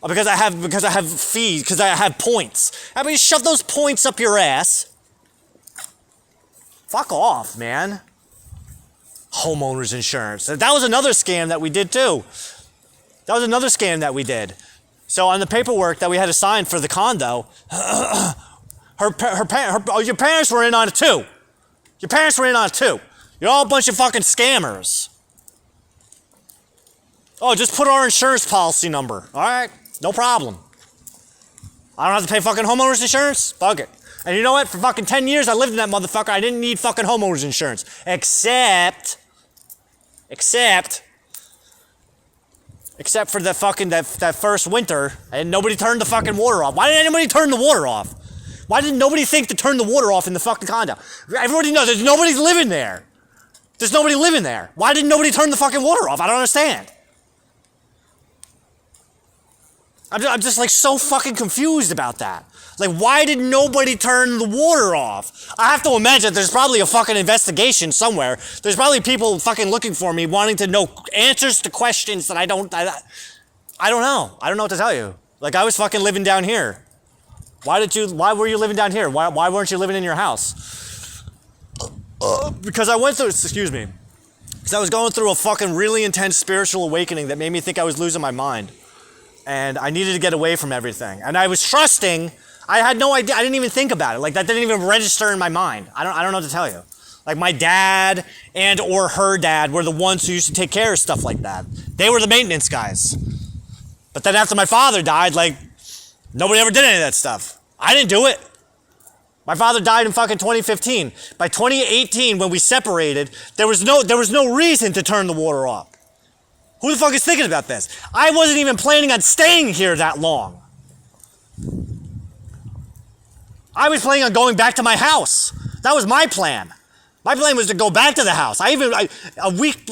Oh, because I have fees, because I have points. I mean, shove those points up your ass. Fuck off, man. Homeowners insurance. That was another scam that we did too. That was another scam that we did. So on the paperwork that we had to sign for the condo, your parents were in on it too. Your parents were in on it too. You're all a bunch of fucking scammers. Oh, just put our insurance policy number. All right, no problem. I don't have to pay fucking homeowners insurance? Fuck it. And you know what? For fucking 10 years I lived in that motherfucker. I didn't need fucking homeowners insurance. Except for the fucking, that first winter, and nobody turned the fucking water off. Why didn't anybody turn the water off? Why didn't nobody think to turn the water off in the fucking condo? Everybody knows there's nobody living there. There's nobody living there. Why didn't nobody turn the fucking water off? I don't understand. I'm just like so fucking confused about that. Like, why did nobody turn the water off? I have to imagine there's probably a fucking investigation somewhere. There's probably people fucking looking for me, wanting to know answers to questions that I don't know. I don't know what to tell you. Like, I was fucking living down here. Why were you living down here? Why weren't you living in your house? Because I went through, excuse me. Because I was going through a fucking really intense spiritual awakening that made me think I was losing my mind. And I needed to get away from everything. And I was trusting. I had no idea. I didn't even think about it. Like, that didn't even register in my mind. I don't know what to tell you. Like, my dad and or her dad were the ones who used to take care of stuff like that. They were the maintenance guys. But then after my father died, like, nobody ever did any of that stuff. I didn't do it. My father died in fucking 2015. By 2018, when we separated, there was no reason to turn the water off. Who the fuck is thinking about this? I wasn't even planning on staying here that long. I was planning on going back to my house. That was my plan. My plan was to go back to the house. A week.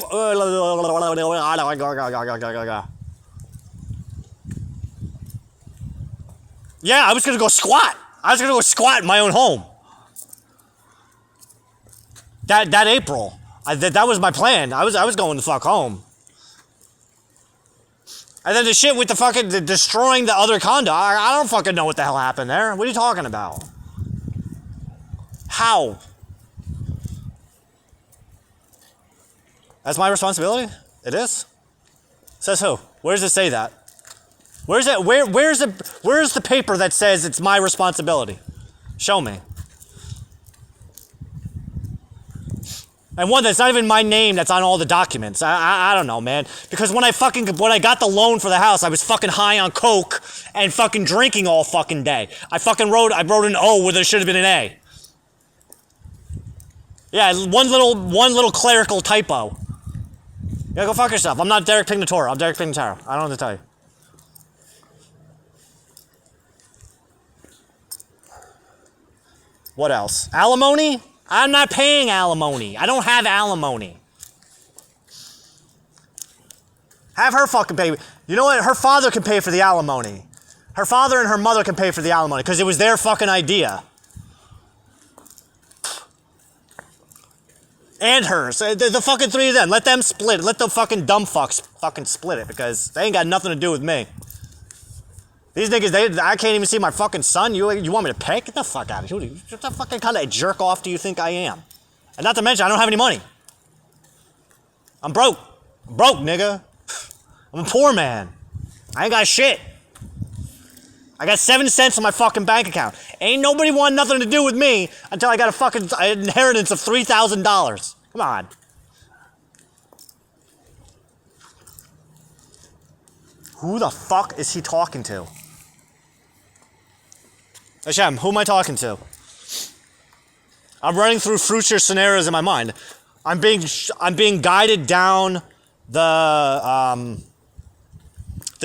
Yeah, I was gonna go squat. I was gonna go squat in my own home. That April, that was my plan. I was going the fuck home. And then the shit with the fucking destroying the other condo. I don't fucking know what the hell happened there. What are you talking about? How? That's my responsibility? It is? Says who? Where does it say that? Where's it? Where's the paper that says it's my responsibility? Show me. And one that's not even my name that's on all the documents. I don't know, man. Because when I got the loan for the house, I was fucking high on coke and fucking drinking all fucking day. I wrote an O where there should have been an A. Yeah, one little clerical typo. Yeah, go fuck yourself. I'm not Derek Pignataro. I'm Derek Pignataro. I don't know what to tell you. What else? Alimony? I'm not paying alimony. I don't have alimony. Have her fucking pay. You know what? Her father can pay for the alimony. Her father and her mother can pay for the alimony because it was their fucking idea. And hers. The fucking three of them. Let them split it. Let the fucking dumb fucks fucking split it because they ain't got nothing to do with me. These niggas, I can't even see my fucking son. You want me to pay? Get the fuck out of here. What the fucking kind of jerk off do you think I am? And not to mention, I don't have any money. I'm broke. I'm broke, nigga. I'm a poor man. I ain't got shit. I got 7 cents in my fucking bank account. Ain't nobody want nothing to do with me until I got a fucking inheritance of $3,000. Come on. Who the fuck is he talking to? Hashem, who am I talking to? I'm running through future scenarios in my mind. I'm being guided down the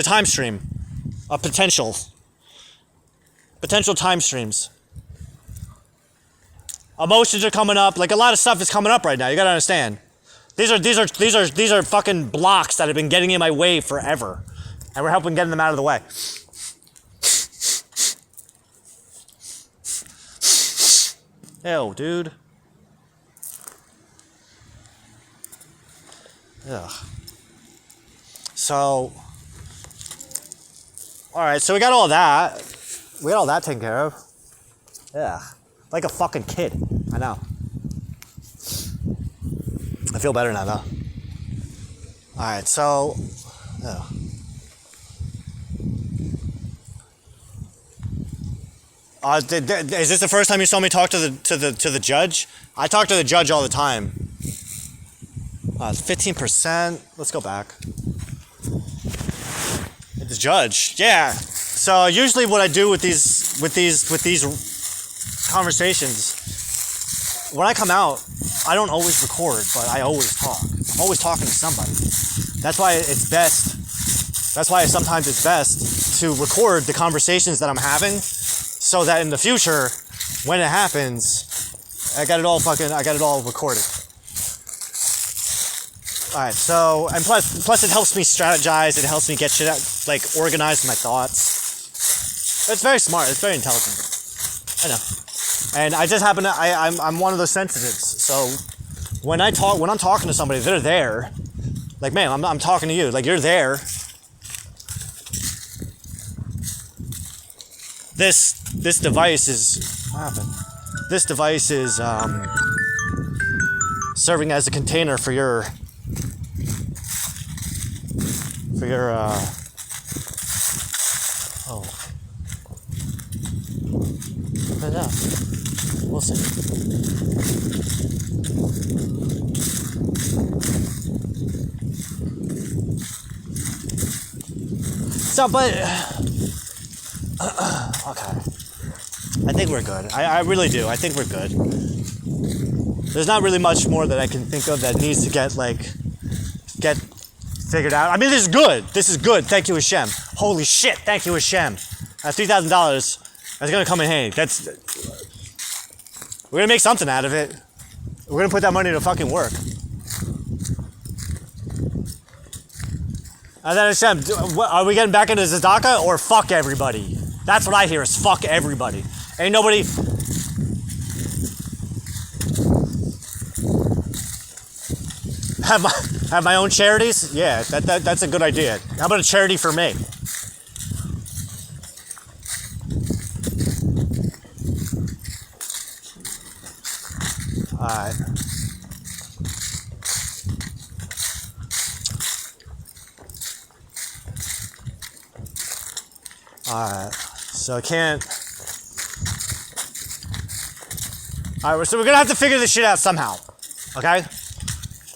time stream of potential time streams. Emotions are coming up. Like a lot of stuff is coming up right now. You gotta understand. These are fucking blocks that have been getting in my way forever, and we're helping getting them out of the way. Ew, dude. Ugh. So, alright, so we got all that. We got all that taken care of. Yeah. Like a fucking kid. I know. I feel better now, though. Alright, so... Yeah. Is this the first time you saw me talk to the judge? I talk to the judge all the time. 15%. Let's go back. The judge. Yeah. So usually what I do with these conversations, when I come out, I don't always record, but I always talk. I'm always talking to somebody. That's why it's best. That's why sometimes it's best to record the conversations that I'm having, so that in the future, when it happens, I got it all recorded. Alright, so, and plus it helps me strategize, it helps me get shit out, like, organize my thoughts. It's very smart, it's very intelligent. I know. And I just happen to, I'm one of those sensitives, so when I'm talking to somebody, they're there. Like, man, I'm talking to you, like, you're there. This device is, what happened? This device is serving as a container for your oh. But yeah, we'll see. So, but okay. I think we're good. I really do. I think we're good. There's not really much more that I can think of that needs to get figured out. I mean, this is good. This is good. Thank you, Hashem. Holy shit. Thank you, Hashem. $3,000. That's gonna come in handy. We're gonna make something out of it. We're gonna put that money to fucking work. And then I said, are we getting back into Zadaka or fuck everybody? That's what I hear is fuck everybody. Ain't nobody... Have my own charities? Yeah, that's a good idea. How about a charity for me? Alright. Alright. So I can't... Alright, so we're gonna have to figure this shit out somehow. Okay?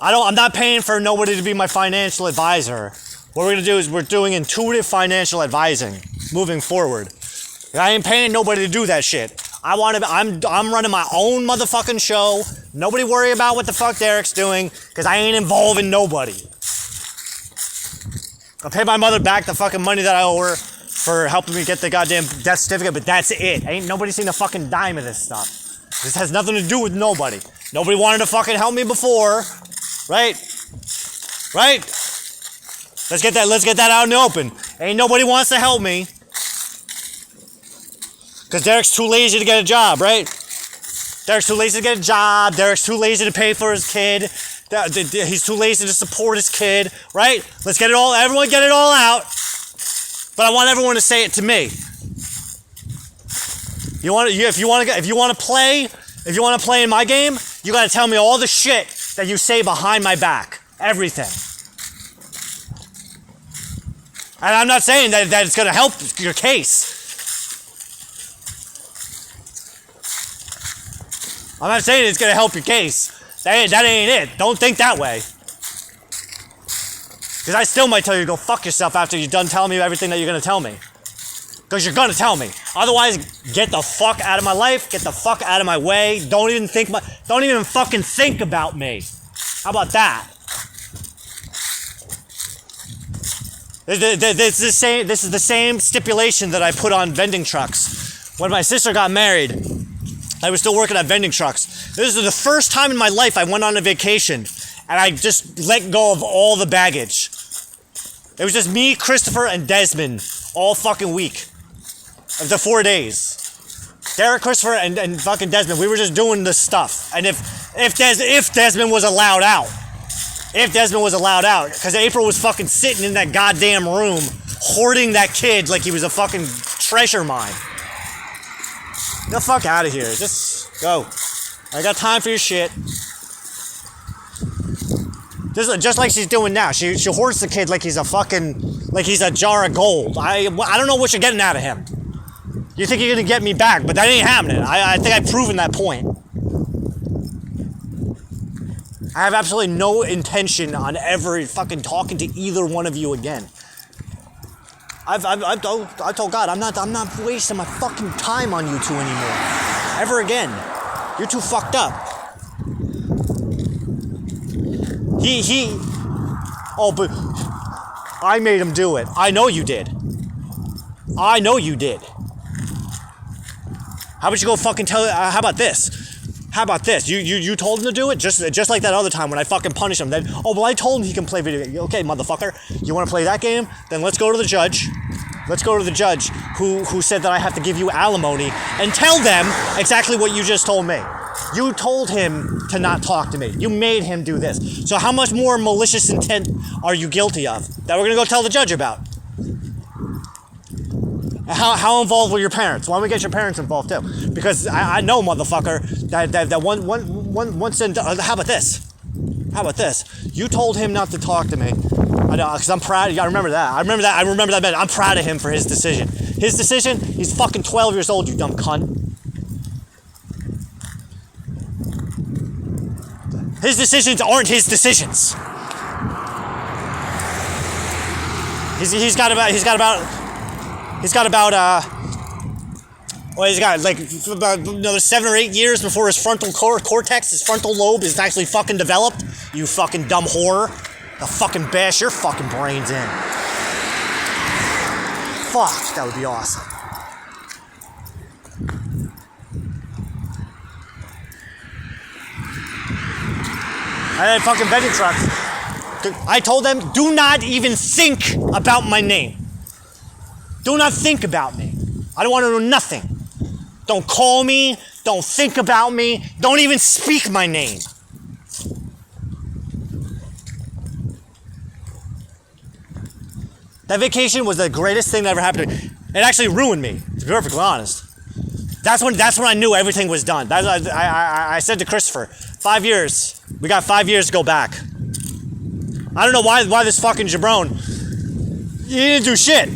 I'm not paying for nobody to be my financial advisor. What we're gonna do is we're doing intuitive financial advising moving forward. I ain't paying nobody to do that shit. I'm running my own motherfucking show. Nobody worry about what the fuck Derek's doing, because I ain't involving nobody. I'll pay my mother back the fucking money that I owe her for helping me get the goddamn death certificate, but that's it. Ain't nobody seen a fucking dime of this stuff. This has nothing to do with nobody. Nobody wanted to fucking help me before. Right? Right? Let's get that out in the open. Ain't nobody wants to help me. Because Derek's too lazy to get a job, right? Derek's too lazy to get a job. Derek's too lazy to pay for his kid. He's too lazy to support his kid, right? Let's get it all, everyone get it all out. But I want everyone to say it to me. If you want to play in my game, you got to tell me all the shit that you say behind my back. Everything. And I'm not saying that it's going to help your case. I'm not saying it's going to help your case. That ain't it. Don't think that way. Because I still might tell you to go fuck yourself after you're done telling me everything that you're going to tell me. Because you're going to tell me. Otherwise, get the fuck out of my life. Get the fuck out of my way. Don't even fucking think about me. How about that? This is the same stipulation that I put on vending trucks. When my sister got married, I was still working at vending trucks. This is the first time in my life I went on a vacation and I just let go of all the baggage. It was just me, Christopher, and Desmond all fucking week. Of the 4 days. Derek, Christopher, and fucking Desmond, we were just doing this stuff. And if Desmond was allowed out. If Desmond was allowed out. Because April was fucking sitting in that goddamn room hoarding that kid like he was a fucking treasure mine. Get the fuck out of here. Just go. I got time for your shit. Just like she's doing now. She hoards the kid like he's a jar of gold. I don't know what you're getting out of him. You think you're gonna get me back, but that ain't happening. I think I've proven that point. I have absolutely no intention on ever fucking talking to either one of you again. I told God, I'm not wasting my fucking time on you two anymore. Ever again. You're too fucked up. Oh, but I made him do it. I know you did. I know you did. How about you go fucking tell, how about this? How about this? You told him to do it? Just like that other time when I fucking punished him. Then, oh, well, I told him he can play video games. Okay, motherfucker. You want to play that game? Then let's go to the judge. Let's go to the judge who said that I have to give you alimony and tell them exactly what you just told me. You told him to not talk to me. You made him do this. So how much more malicious intent are you guilty of that we're going to go tell the judge about? How involved were your parents? Why don't we get your parents involved too? Because I know, motherfucker, that once and how about this? How about this? You told him not to talk to me. I know, because I'm proud. I remember that. I remember that. I'm proud of him for his decision. His decision. He's fucking 12 years old. You dumb cunt. His decisions aren't his decisions. He's got like about another 7 or 8 years before his frontal cortex, his frontal lobe is actually fucking developed. You fucking dumb whore. I'll fucking bash your fucking brains in. Fuck, that would be awesome. And then fucking vending trucks. I told them, do not even think about my name. Do not think about me. I don't want to know nothing. Don't call me. Don't think about me. Don't even speak my name. That vacation was the greatest thing that ever happened to me. It actually ruined me, to be perfectly honest. That's when I knew everything was done. I said to Christopher, 5 years. We got 5 years to go back. I don't know why this fucking jabron, he didn't do shit.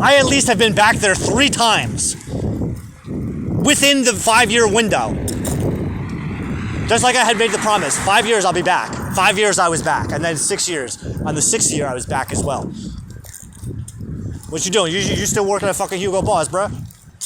I at least have been back there 3 times within the 5-year window. Just like I had made the promise. 5 years I'll be back. 5 years I was back. And then 6 years. On the 6th year I was back as well. What you doing? You still working at fucking Hugo Boss, bro?